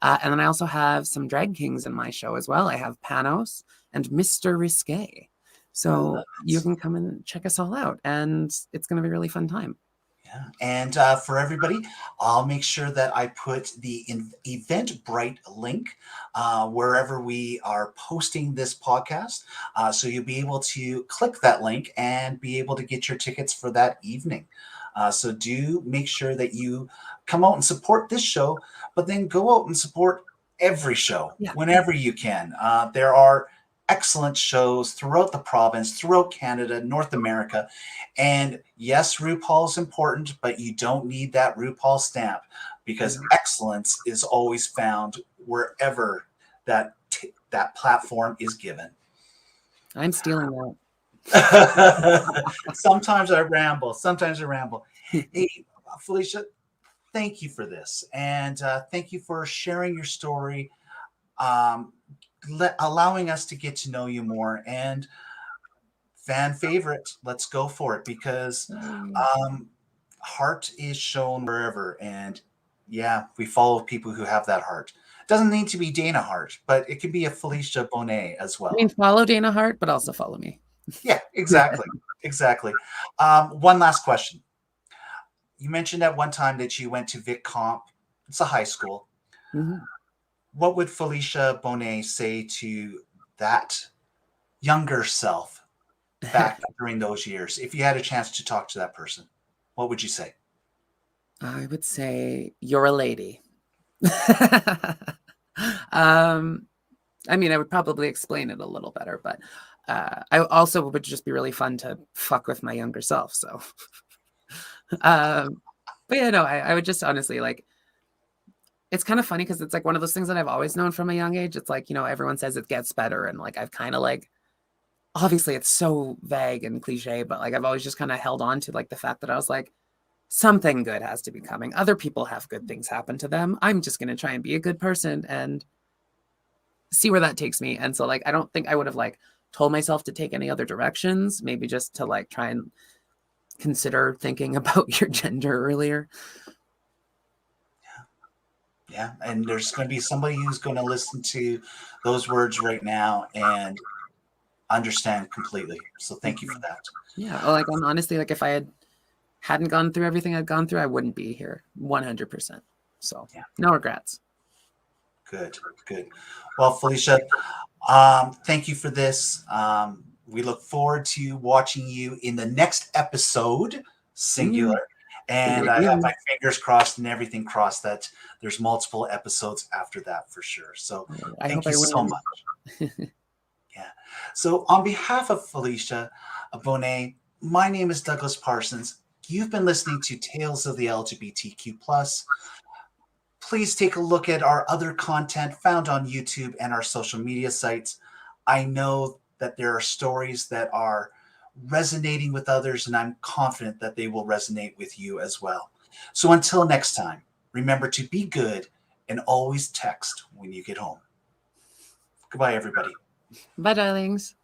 Speaker 2: And then I also have some drag kings in my show as well. I have Panos and Mr. Risque. So you can come and check us all out. And it's going to be a really fun time.
Speaker 1: Yeah. And for everybody, I'll make sure that I put the Eventbrite link wherever we are posting this podcast. So you'll be able to click that link and be able to get your tickets for that evening. So do make sure that you come out and support this show, but then go out and support every show whenever you can. There are excellent shows throughout the province, throughout Canada, North America. And yes, RuPaul is important, but you don't need that RuPaul stamp because excellence is always found wherever that platform is given.
Speaker 2: I'm stealing that.
Speaker 1: Sometimes I ramble. Hey, Felicia, thank you for this. And thank you for sharing your story, allowing us to get to know you more. And fan favorite, let's go for it, because heart is shown wherever. And yeah, we follow people who have that heart. Doesn't need to be Dana Hart, but it could be a Felicia Bonée as well.
Speaker 2: I mean, follow Dana Hart, but also follow me.
Speaker 1: Yeah, exactly. Exactly. One last question. You mentioned at one time that you went to Vic Comp. It's a high school.
Speaker 2: Mm-hmm.
Speaker 1: What would Felicia Bonée say to that younger self back during those years? If you had a chance to talk to that person, what would you say?
Speaker 2: I would say you're a lady. I mean, I would probably explain it a little better, but I also would just be really fun to fuck with my younger self. So, but yeah, no, I would just honestly like, it's kind of funny because it's like one of those things that I've always known from a young age. It's like, you know, everyone says it gets better. And like, I've kind of like, obviously it's so vague and cliche, but like, I've always just kind of held on to like the fact that I was like, something good has to be coming. Other people have good things happen to them. I'm just going to try and be a good person and see where that takes me. And so like, I don't think I would have like told myself to take any other directions, maybe just to like try and consider thinking about your gender earlier.
Speaker 1: Yeah. And there's going to be somebody who's going to listen to those words right now and understand completely. So thank you for that.
Speaker 2: Yeah. Like, I'm honestly, like if I hadn't gone through everything I'd gone through, I wouldn't be here 100%. So yeah, no regrets.
Speaker 1: Good. Well, Felicia, thank you for this. We look forward to watching you in the next episode, singular. And I have my fingers crossed and everything crossed that there's multiple episodes after that for sure. So thank you so much. Yeah. So on behalf of Felicia Bonée, my name is Douglas Parsons. You've been listening to Tales of the LGBTQ+. Please take a look at our other content found on YouTube and our social media sites. I know that there are stories that are resonating with others, and I'm confident that they will resonate with you as well. So until next time, remember to be good and always text when you get home. Goodbye, everybody.
Speaker 2: Bye, darlings.